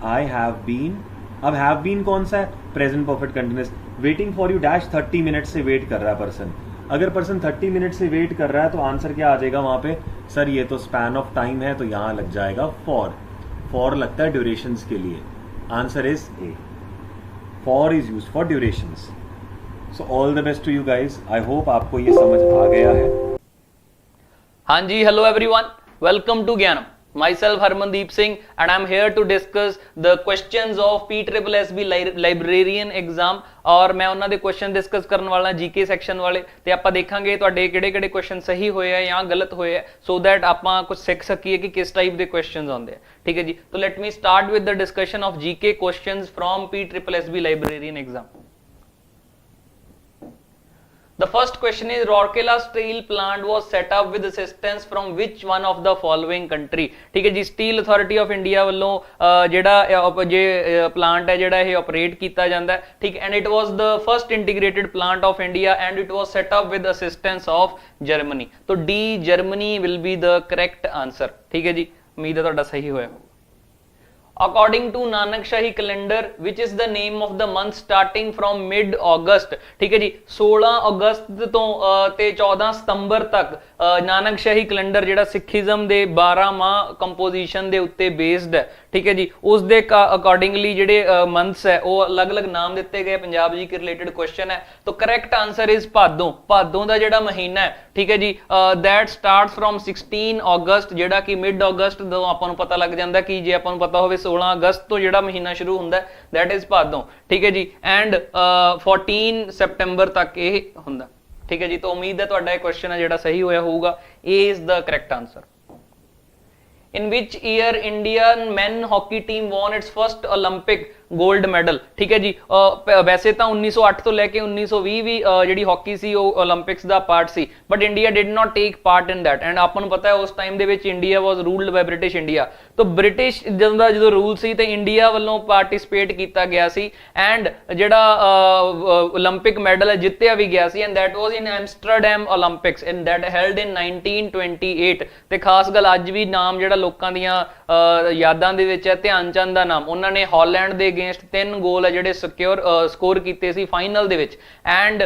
I have been. अब हैव बीन कौन सा है, present perfect continuous. Waiting for you dash 30 minute से wait कर रहा है person. अगर person 30 minute से वेट कर रहा है तो आंसर क्या आ जाएगा वहां पे, सर ये तो स्पैन ऑफ टाइम है, तो यहां लग जाएगा फॉर। फॉर लगता है ड्यूरेशंस के लिए, answer is a, for is used for durations. So all the best to you guys, I hope आपको ये समझ आ गया है। हाँ जी, hello everyone, welcome to Gyanam. Myself Harmandeep Singh, and I'm here to discuss the questions of PSSB librarian exam। और मैं ਉਹਨਾਂ ਦੇ ਕੁਐਸਚਨ ਡਿਸਕਸ ਕਰਨ ਵਾਲਾ ਜੀਕੇ ਸੈਕਸ਼ਨ ਵਾਲੇ, ਤੇ ਆਪਾਂ ਦੇਖਾਂਗੇ ਤੁਹਾਡੇ ਕਿਹੜੇ-ਕਿਹੜੇ ਕੁਐਸਚਨ ਸਹੀ ਹੋਏ ਆ ਜਾਂ ਗਲਤ ਹੋਏ ਆ, ਸੋ ਦੈਟ ਆਪਾਂ ਕੁਝ ਸਿੱਖ ਸਕੀਏ ਕਿ ਕਿਸ ਟਾਈਪ ਦੇ ਕੁਐਸਚਨਸ ਆਉਂਦੇ ਆ। ਠੀਕ ਹੈ ਜੀ, तो let me start with the discussion of GK questions from PSSB librarian exam। The first question is Rourkela steel plant was set up with assistance from which one of the following country। ठीक है जी, steel authority of India वालों ਜਿਹੜਾ ਜੇ plant ਹੈ ਜਿਹੜਾ ਇਹ operate ਕੀਤਾ ਜਾਂਦਾ ਹੈ, ਠੀਕ, and it was the first integrated plant of India and it was set up with assistance of Germany. तो D Germany will be the correct answer. ठीक है जी, उम्मीद है ਤੁਹਾਡਾ ਸਹੀ ਹੋਇਆ। According to Nanak Shahi calendar, which is the name of the month starting from mid August। ठीक है जी, 16 अगस्त तो ते 14 सितंबर तक नानक शाही कैलेंडर ਜਿਹੜਾ ਸਿੱਖੀਜ਼ਮ ਦੇ 12 ਮਾਹ ਕੰਪੋਜੀਸ਼ਨ ਦੇ ਉੱਤੇ ਬੇਸਡ ਹੈ। ਠੀਕ ਹੈ ਜੀ, ਉਸ ਦੇ ਅਕੋਰਡਿੰਗਲੀ ਜਿਹੜੇ ਮੰਥਸ ਹੈ ਉਹ ਅਲੱਗ-ਅਲੱਗ ਨਾਮ ਦਿੱਤੇ ਗਏ। ਪੰਜਾਬ ਜੀ ਕੇ ਰਿਲੇਟਡ ਕੁਐਸਚਨ ਹੈ, ਤਾਂ ਕਰੈਕਟ ਆਨਸਰ ਇਜ਼ ਭਾਦੋਂ। ਭਾਦੋਂ ਦਾ ਜਿਹੜਾ ਮਹੀਨਾ ਹੈ, ਠੀਕ ਹੈ ਜੀ, ਦੈਟ ਸਟਾਰਟਸ ਫਰੋਮ 16 ਅਗਸਤ, ਜਿਹੜਾ ਕਿ ਮਿਡ ਅਗਸਤ ਤੋਂ ਆਪਾਂ ਨੂੰ ਪਤਾ ਲੱਗ ਜਾਂਦਾ ਕਿ ਜੇ ਆਪਾਂ ਨੂੰ ਪਤਾ ਹੋਵੇ 16 ਅਗਸਤ ਤੋਂ ਜਿਹੜਾ ਮਹੀਨਾ ਸ਼ੁਰੂ ਹੁੰਦਾ ਦੈਟ ਇਜ਼ ਭਾਦੋਂ। ਠੀਕ ਹੈ ਜੀ, ਐਂਡ 14 ਸੈਪਟੈਂਬਰ ਤੱਕ ਇਹ ਹੁੰਦਾ। ਠੀਕ ਹੈ ਜੀ, ਤਾਂ ਉਮੀਦ ਹੈ ਤੁਹਾਡਾ ਇਹ ਕੁਐਸਚਨ ਹੈ ਜਿਹੜਾ ਸਹੀ ਹੋਇਆ ਹੋਊਗਾ। A is the correct answer। In which year Indian men hockey team won its first Olympic gold medal. ठीक है जी, वैसे तो 1908 तो लैके 1920 भी जी हॉकी सी ओलंपिक्स का पार्ट सी, but India did not take part in that. And आपको पता है उस टाइम दे विच India was ruled by British India, तो ब्रिटिश जो रूल सी तो इंडिया वालों पार्टिसिपेट किया गया सी एंड जिहड़ा ओलंपिक मैडल जितया भी गया सी, and that was in Amsterdam Olympics and that held in 1928। ते खास गल अज भी नाम जिहड़ा लोकां दियां यादां दे विच है, ध्यान चंद दा नाम, उन्हां ने हालैंड दे अगेंस्ट 3 गोल है ਜਿਹੜੇ ਸਕੋਰ ਕੀਤੇ ਸੀ ਫਾਈਨਲ ਦੇ ਵਿੱਚ, and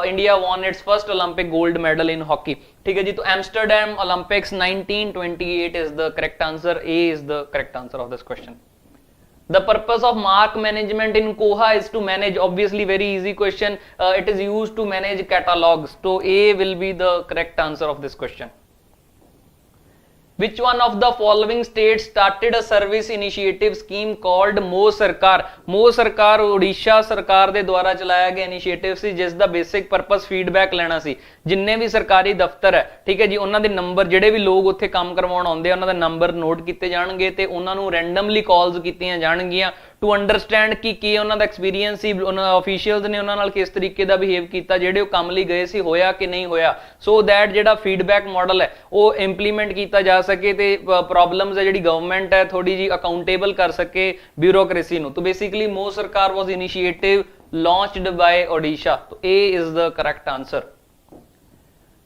India won its first 올림픽 gold medal in hockey. ठीक है जी, तो Amsterdam Olympics 1928 is the correct answer। A is the correct answer of this question। The purpose of mark management in Koha is to manage, obviously very easy question, it is used to manage catalogs, so A will be the correct answer of this question। Which one of the following states started a service initiative scheme called Mo Sarkar? Mo Sarkar Odisha सरकार दे द्वारा चलाया गया initiative सी, जिस दा basic purpose feedback लेना सी। जिन्ने भी सरकारी दफ्तर है, ठीक है जी, उन्हां दे नंबर जिहड़े भी लोग उत्थे काम करवाउण आउंदे उन्हां दा नंबर नोट कीते जाणगे ते उन्हां नूं रैंडमली कॉल्स कीतीआं जाणगीआं टू अंडरस्टैंड कि की उन्हां दा एक्सपीरियंस सी, ऑफिशियल्स ने उन्हां नाल किस तरीके दा बिहेव कीता, जिहड़े काम लई गए सी होया कि नहीं होया, सो दैट जिहड़ा फीडबैक मॉडल है वो इंप्लीमेंट कीता जा सके ते प्रॉब्लम्स है जिहड़ी गवर्नमेंट है थोड़ी जी अकाउंटेबल कर सके ब्यूरोक्रेसी नूं। तो basically Mo Sarkar was initiative launched by Odisha, तो A is the correct answer।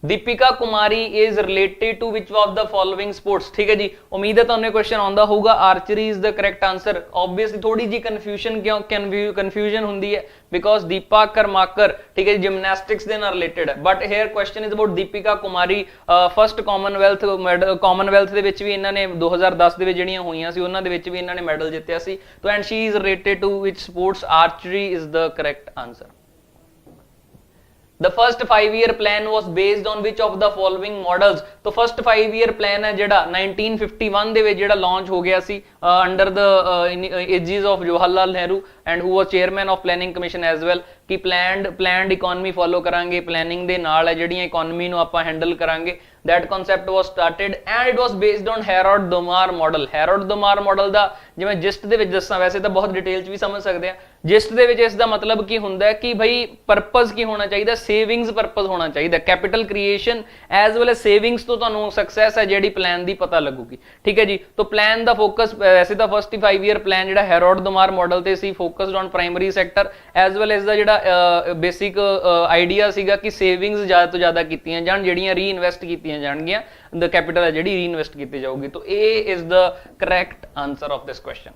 Deepika Kumari is related to which of the following sports. ठीक है जी, उम्मीद है तुहानू क्वेश्चन आंदा होगा। Archery is the correct answer. Obviously थोड़ी जी कन्फ्यूजन हुंदी है बिकॉज दीपा करमाकर, ठीक है, जिमनैस्टिक्स दे नाल रिलेटेड है, but here question is about Deepika Kumari. First Commonwealth दे विच भी इन्हां ने 2010 दे विच जिहड़ियां होईयां सी उन्हां दे विच भी इन्हां ने मैडल जित्तिया सी, तो and she is related to which sports? Archery is the correct answer. The first 5-year plan was based on which of the following models? तो first 5-year plan है जिहड़ा 1951 ਦੇ ਵਿੱਚ ਜਿਹੜਾ launch ਹੋ ਗਿਆ ਸੀ under the aegis of Jawaharlal Nehru and who was chairman of planning commission as well, कि planned economy follow ਕਰਾਂਗੇ, planning ਦੇ ਨਾਲ ਹੈ ਜਿਹੜੀਆਂ economy ਨੂੰ ਆਪਾਂ handle ਕਰਾਂਗੇ। that concept was started and it was based on Harrod Domar model। Harrod Domar model ਦਾ ਜਿਵੇਂ ਜਿਸਟ ਦੇ ਵਿੱਚ ਦੱਸਾਂ, ਵੈਸੇ ਤਾਂ ਬਹੁਤ ਡਿਟੇਲ ਚ ਵੀ ਸਮਝ ਸਕਦੇ ਆ, ਜਿਸਟ ਦੇ ਵਿੱਚ ਇਸ ਦਾ ਮਤਲਬ ਕੀ ਹੁੰਦਾ ਹੈ ਕਿ ਭਾਈ ਪਰਪਸ ਕੀ ਹੋਣਾ ਚਾਹੀਦਾ, ਸੇਵਿੰਗਸ ਪਰਪਸ ਹੋਣਾ ਚਾਹੀਦਾ, capital creation as well as savings ਤੋਂ ਤੁਹਾਨੂੰ ਸਕਸੈਸ ਹੈ ਜਿਹੜੀ ਪਲਾਨ ਦੀ ਪਤਾ ਲੱਗੂਗੀ। ਠੀਕ ਹੈ ਜੀ, ਤਾਂ ਪਲਾਨ ਦਾ ਫੋਕਸ ਵੈਸੇ ਤਾਂ ਫਸਟ 5-year ਪਲਾਨ ਜਿਹੜਾ ਹੈਰੋਡ ਦਮਾਰ ਮਾਡਲ ਤੇ ਸੀ, focused on primary sector as well as ਦਾ ਜਿਹੜਾ ਬੇਸਿਕ ਆਈਡੀਆ ਸੀਗਾ ਕਿ ਸੇਵਿੰਗਸ ਜ਼ਿਆਦਾ ਤੋਂ ਜ਼ਿਆਦਾ ਕੀਤੀਆਂ ਜਾਣ, ਜਿਹੜੀਆਂ ਰੀਇਨਵੈਸਟ ਕੀਤੀਆਂ ਜਾਣਗੀਆਂ, ਦ ਕੈਪੀਟਲ ਹੈ ਜਿਹੜੀ ਰੀਇਨਵੈਸਟ ਕੀਤੀ ਜਾਊਗੀ। तो A is the correct answer of this question।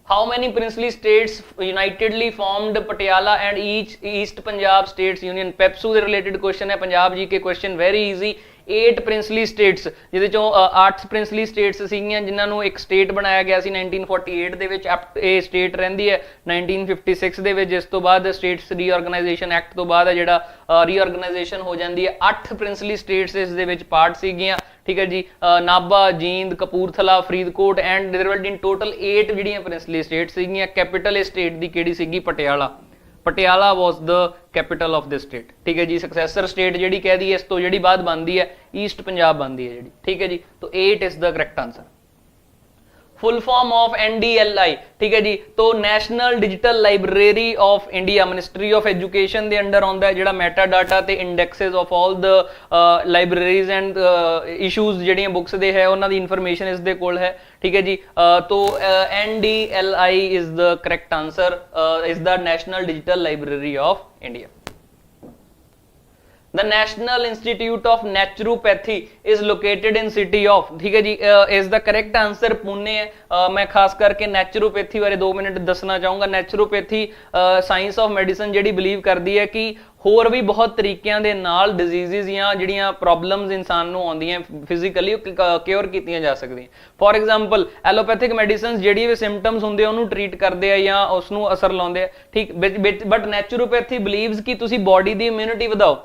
How many princely states unitedly formed Patiala and each East Punjab States Union? PEPSU से related question है, पंजाब जी के question very easy। 8 princely states, ਜਿਹਦੇ ਚੋਂ 8 ਪ੍ਰਿੰਸਲੀ ਸਟੇਟਸ ਸੀਗੀਆਂ ਜਿਨ੍ਹਾਂ ਨੂੰ ਇੱਕ ਸਟੇਟ ਬਣਾਇਆ ਗਿਆ ਸੀ 1948 ਦੇ ਵਿੱਚ। ਇਹ ਸਟੇਟ ਰਹਿੰਦੀ ਹੈ 1956 ਦੇ ਵਿੱਚ, ਜਿਸ ਤੋਂ ਬਾਅਦ ਸਟੇਟਸ ਰੀਆਰਗੇਨਾਈਜੇਸ਼ਨ ਐਕਟ ਤੋਂ ਬਾਅਦ ਜਿਹੜਾ ਰੀਆਰਗੇਨਾਈਜੇਸ਼ਨ ਹੋ ਜਾਂਦੀ ਹੈ। 8 ਪ੍ਰਿੰਸਲੀ ਸਟੇਟਸ ਇਸ ਦੇ ਵਿੱਚ ਪਾਰਟ ਸੀਗੀਆਂ, ਠੀਕ ਹੈ ਜੀ। Nabha, Jind, Kapurthala, Faridkot and there were in total 8 ਜਿਹੜੀਆਂ ਪ੍ਰਿੰਸਲੀ ਸਟੇਟ ਸੀਗੀਆਂ। ਕੈਪੀਟਲ ਇਸ ਸਟੇਟ ਦੀ ਕਿਹੜੀ ਸੀਗੀ? Patiala. Patiala was the capital of this state, ਠੀਕ ਹੈ ਜੀ। ਸਕਸੈਸਰ ਸਟੇਟ ਜਿਹੜੀ ਕਹਿ ਦਈਏ ਇਸ ਤੋਂ ਜਿਹੜੀ ਬਾਅਦ ਬਣਦੀ ਹੈ ਈਸਟ ਪੰਜਾਬ ਬਣਦੀ ਹੈ ਜਿਹੜੀ, ਠੀਕ ਹੈ ਜੀ। तो 8 is the correct answer. Full form of NDLI, ठीक है जी। तो national digital library of India, ministry of education के अंडर आउंदा है, जिहड़ा मेटा डाटा ते indexes of all the libraries and issues जिहड़ियां बुक्स दे है उन्हां दी इंफॉर्मेशन इस दे कोल है, ठीक है जी। तो NDLI is the correct answer, is the national digital library of India. The National Institute of Naturopathy is located in city of, ठीक है जी। is the correct answer Pune है। मैं खास करके नेचुरोपैथी बारे 2 मिनट दसना चाहूँगा। नेचुरोपैथी साइंस ऑफ मेडिसिन ਜਿਹੜੀ बिलीव करती है कि ਹੋਰ ਵੀ ਬਹੁਤ ਤਰੀਕਿਆਂ ਦੇ ਨਾਲ ਡਿਜ਼ੀਜ਼ਸ ਜਾਂ ਜਿਹੜੀਆਂ ਪ੍ਰੋਬਲਮਸ ਇਨਸਾਨ ਨੂੰ ਆਉਂਦੀਆਂ ਫਿਜ਼ੀਕਲੀ ਕਿਉਰ ਕੀਤੀਆਂ ਜਾ ਸਕਦੀਆਂ। ਫੋਰ ਐਗਜ਼ਾਮਪਲ ਐਲੋਪੈਥਿਕ ਮੈਡੀਸਿਨਸ ਜਿਹੜੀ ਵੀ ਸਿੰਪਟਮਸ ਹੁੰਦੇ ਆ ਉਹਨੂੰ ਟ੍ਰੀਟ ਕਰਦੇ ਆ ਜਾਂ ਉਸ ਨੂੰ ਅਸਰ ਲਾਉਂਦੇ ਆ, ਠੀਕ। ਬਟ ਨੈਚੁਰੋਪੈਥੀ ਬਿਲੀਵਸ ਕਿ ਤੁਸੀਂ ਬਾਡੀ ਦੀ ਇਮਿਊਨਿਟੀ ਵਧਾਓ,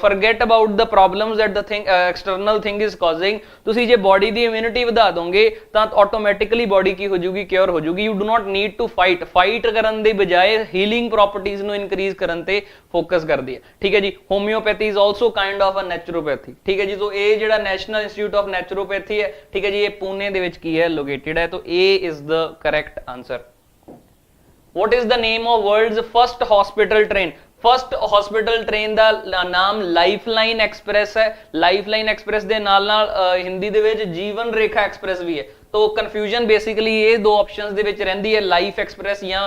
forget about the problems that the thing external thing is causing. ਤੁਸੀਂ ਜੇ ਬਾਡੀ ਦੀ ਇਮਿਊਨਿਟੀ ਵਧਾ ਦੋਗੇ ਤਾਂ ਆਟੋਮੈਟਿਕਲੀ ਬਾਡੀ ਕੀ ਹੋ ਜਾਊਗੀ? ਕਿਉਰ ਹੋ ਜਾਊਗੀ। You do not need to fight ਕਰਨ ਦੇ ਬਜਾਏ ਹੀਲਿੰਗ ਪ੍ਰੋਪਰਟੀਜ਼ ਨੂੰ ਇਨਕਰੀਜ਼ ਕਰਨ ਤੇ फोकस करती है, ठीक है जी। Homeopathy is also kind of a naturopathy, ठीक है जी। तो ये जो नेशनल इंस्टीट्यूट ऑफ नेचुरोपैथी है, ठीक है जी, ये पुणे दे विच की है लोकेटेड है। तो A is the correct answer. What is the name of world's first hospital train? First hospital train का नाम लाइफलाइन एक्सप्रेस है। लाइफलाइन एक्सप्रेस दे नाल हिंदी दे विच जीवन रेखा एक्सप्रेस भी है। तो कन्फ्यूजन बेसिकली ये 2 ऑप्शंस दे विच रहिंदी है, लाइफ एक्सप्रेस या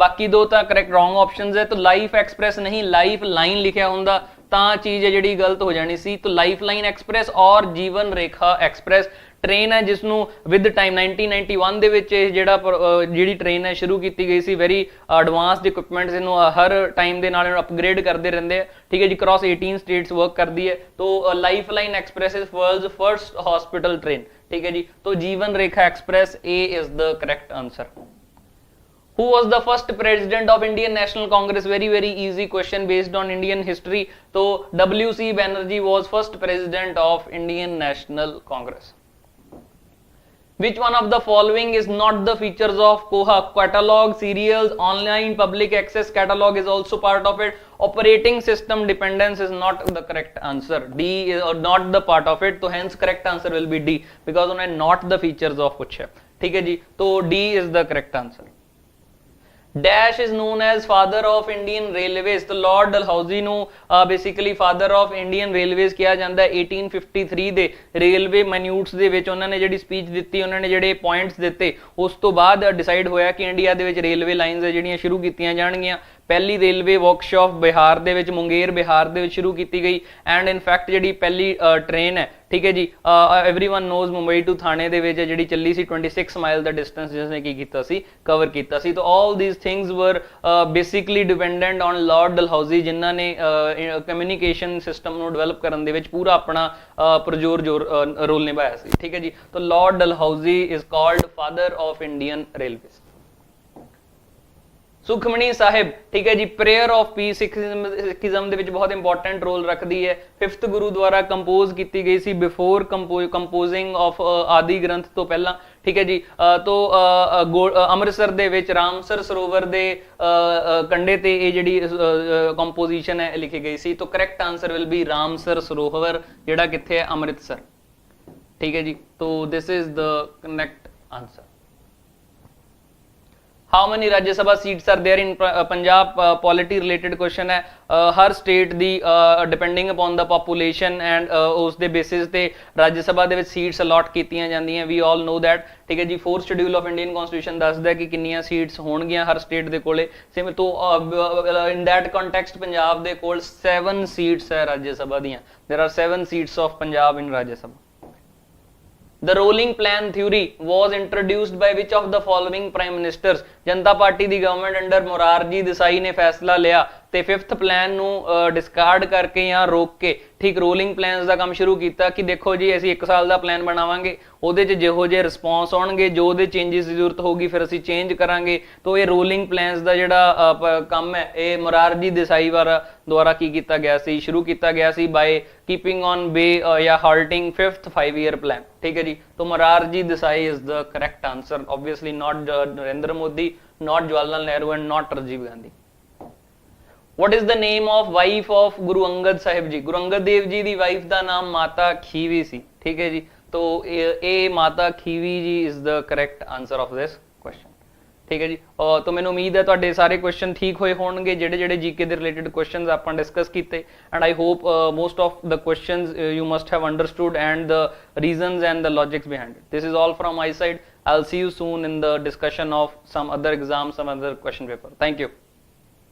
बाकी 2 तो करेक्ट रॉन्ग ऑप्शंस है। तो लाइफ एक्सप्रेस नहीं, लाइफ लाइन लिखा हुंदा तां चीज है जिहड़ी गलत हो जानी सी। तो लाइफ लाइन एक्सप्रेस और जीवन रेखा एक्सप्रेस ट्रेन है जिसनों विद टाइम 1991 ਦੇ ਵਿੱਚ ਇਹ ਜਿਹੜੀ ਟ੍ਰੇਨ ਹੈ ਸ਼ੁਰੂ ਕੀਤੀ ਗਈ ਸੀ। ਵੈਰੀ ਐਡਵਾਂਸਡ ਇਕਵਿਪਮੈਂਟਸ ਇਹਨੂੰ ਹਰ ਟਾਈਮ ਦੇ ਨਾਲ ਇਹਨੂੰ ਅਪਗ੍ਰੇਡ ਕਰਦੇ ਰਹਿੰਦੇ ਆ, ਠੀਕ ਹੈ ਜੀ। ਕ੍ਰਾਸ 18 ਸਟੇਟਸ ਵਰਕ ਕਰਦੀ ਹੈ। तो Lifeline Express is world's first hospital train, ठीक है जी। तो Jeevan Rekha Express A is the correct answer. Who was the first president of Indian National Congress? Very easy question based on Indian history. So W.C. Banerjee was first president of Indian National Congress. Which one of the following is not the features of Koha? Catalog, serials, online public access catalog is also part of it. Operating system dependence is not the correct answer. D is not the part of it. So hence correct answer will be D because उन्हें not the features of कुछ है, ठीक है जी। तो D is the correct answer। Dash is known as father of Indian Railways। तो Lord Dalhousie ਨੂੰ basically father of Indian railways ਕਿਹਾ ਜਾਂਦਾ ਹੈ। 1853 ਦੇ ਰੇਲਵੇ ਮੈਨੂਟਸ ਦੇ ਵਿੱਚ ਉਹਨਾਂ ਨੇ ਜਿਹੜੀ ਸਪੀਚ ਦਿੱਤੀ, ਉਹਨਾਂ ਨੇ ਜਿਹੜੇ ਪੁਆਇੰਟਸ ਦਿੱਤੇ, ਉਸ ਤੋਂ ਬਾਅਦ ਡਿਸਾਈਡ ਹੋਇਆ ਕਿ ਇੰਡੀਆ ਦੇ ਵਿੱਚ ਰੇਲਵੇ ਲਾਈਨਸ ਜਿਹੜੀਆਂ ਸ਼ੁਰੂ ਕੀਤੀਆਂ ਜਾਣਗੀਆਂ। ਪਹਿਲੀ ਰੇਲਵੇ ਵਰਕਸ਼ਾਪ ਬਿਹਾਰ ਦੇ ਵਿੱਚ, ਮੁੰਗੇਰ ਬਿਹਾਰ ਦੇ ਵਿੱਚ ਸ਼ੁਰੂ ਕੀਤੀ ਗਈ। ਐਂਡ ਇਨਫੈਕਟ ਜਿਹੜੀ ਪਹਿਲੀ ਟ੍ਰੇਨ ਹੈ, ਠੀਕ ਹੈ ਜੀ, एवरीवन नोज मुंबई टू थाने ਦੇ ਵਿੱਚ ਜਿਹੜੀ ਚੱਲੀ ਸੀ 26 ਮਾਈਲ ਦਾ ਡਿਸਟੈਂਸ ਜਿਸਨੇ ਕੀ ਕੀਤਾ ਸੀ, ਕਵਰ ਕੀਤਾ ਸੀ। तो all these things were basically dependent on Lord Dalhousie ਜਿਨ੍ਹਾਂ ਨੇ ਕਮਿਊਨੀਕੇਸ਼ਨ ਸਿਸਟਮ ਨੂੰ ਡਿਵੈਲਪ ਕਰਨ ਦੇ ਵਿੱਚ ਪੂਰਾ ਆਪਣਾ ਪ੍ਰਜੋਰ ਰੋਲ ਨਿਭਾਇਆ ਸੀ, ਠੀਕ ਹੈ ਜੀ। तो Lord Dalhousie is called father of Indian Railways। Sukhmani Sahib, ਠੀਕ ਹੈ ਜੀ, ਪ੍ਰੇਅਰ ਆਫ ਪੀਸ ਸਿੱਖੀਜ਼ਮ ਦੇ ਵਿੱਚ ਬਹੁਤ ਇੰਪੋਰਟੈਂਟ ਰੋਲ ਰੱਖਦੀ ਹੈ। 5th ਗੁਰੂ ਦੁਆਰਾ ਕੰਪੋਜ਼ ਕੀਤੀ ਗਈ ਸੀ ਬਿਫੋਰ ਕੰਪੋਜ਼ਿੰਗ ਆਫ ਆਦਿ ਗ੍ਰੰਥ ਤੋਂ ਪਹਿਲਾਂ, ਠੀਕ ਹੈ ਜੀ। ਤੋਂ ਅੰਮ੍ਰਿਤਸਰ ਦੇ ਵਿੱਚ ਰਾਮਸਰ ਸਰੋਵਰ ਦੇ ਕੰਢੇ ਤੇ ਇਹ ਜਿਹੜੀ ਕੰਪੋਜੀਸ਼ਨ ਹੈ ਲਿਖੀ ਗਈ ਸੀ। ਤੋਂ correct answer will be Ramsar ਸਰੋਵਰ, ਜਿਹੜਾ ਕਿੱਥੇ ਹੈ? ਅੰਮ੍ਰਿਤਸਰ, ਠੀਕ ਹੈ ਜੀ। ਤੋਂ this is the correct answer. How many Rajya Sabha seats are there in Punjab? Polity related question है। हर state the depending upon the population and उस दे basis ते Rajya Sabha दे विच seats allot कीतियां जांदियां। We all know that, ठीक है जी। 4th schedule of Indian Constitution दसदा है कि किन्नियां seats होणगियां हर state दे कोले। सिम तो in that context पंजाब दे कोल 7 seats है Rajya Sabha दियां। There are 7 seats of Punjab in Rajya Sabha। The rolling plan theory was introduced by which of the following prime ministers? Janata party the government under Morarji Desai ने फैसला लिया ਤੇ 5th plan ਨੂੰ discard ਕਰਕੇ ਜਾਂ ਰੋਕ ਕੇ ਠੀਕ ਰੋਲਿੰਗ ਪਲਾਨਸ ਦਾ ਕੰਮ ਸ਼ੁਰੂ ਕੀਤਾ ਕਿ ਦੇਖੋ ਜੀ ਅਸੀਂ 1 ਸਾਲ ਦਾ ਪਲਾਨ ਬਣਾਵਾਂਗੇ, ਉਹਦੇ 'ਚ ਜਿਹੋ ਜਿਹੇ ਰਿਸਪੌਂਸ ਆਉਣਗੇ, ਜੋ ਉਹਦੇ ਚੇਂਜਸ ਦੀ ਜ਼ਰੂਰਤ ਹੋਊਗੀ ਫਿਰ ਅਸੀਂ ਚੇਂਜ ਕਰਾਂਗੇ। ਤਾਂ ਇਹ ਰੋਲਿੰਗ ਪਲਾਨਸ ਦਾ ਜਿਹੜਾ ਕੰਮ ਹੈ ਇਹ ਮੁਰਾਰਜੀ ਦੇਸਾਈ ਦੁਆਰਾ ਕੀ ਕੀਤਾ ਗਿਆ ਸੀ, ਸ਼ੁਰੂ ਕੀਤਾ ਗਿਆ ਸੀ ਬਾय ਕੀਪਿੰਗ ਔਨ ਬੇ ਜਾਂ ਹਾਲਟਿੰਗ 5th 5-year ਪਲਾਨ। ਠੀਕ ਹੈ ਜੀ, ਤਾਂ Morarji Desai is the correct answer, obviously not Narendra Modi, not Jawahar Lal Nehru and not Rajiv Gandhi. What is the name of wife of Guru Angad Sahib ji? Guru Angad Dev ji the wife ਦਾ ਨਾਮ ਮਾਤਾ ਖੀਵੀ ਸੀ। ਠੀਕ ਹੈ ਜੀ, तो ਇਹ ਮਾਤਾ ਖੀਵੀ ਜੀ is the correct answer of this question। ਠੀਕ ਹੈ ਜੀ, ਤਾਂ ਮੈਨੂੰ ਉਮੀਦ ਹੈ ਤੁਹਾਡੇ ਸਾਰੇ ਕੁਐਸਚਨ ਠੀਕ ਹੋਏ ਹੋਣਗੇ, ਜਿਹੜੇ ਜੀਕੇ ਦੇ ਰਿਲੇਟਡ ਕੁਐਸਚਨਸ ਆਪਾਂ ਡਿਸਕਸ ਕੀਤੇ, and I hope most of the questions you must have understood and the reasons and the logics behind it। This is all from my side। I'll see you soon in the discussion of some other exam, some other question paper। Thank you।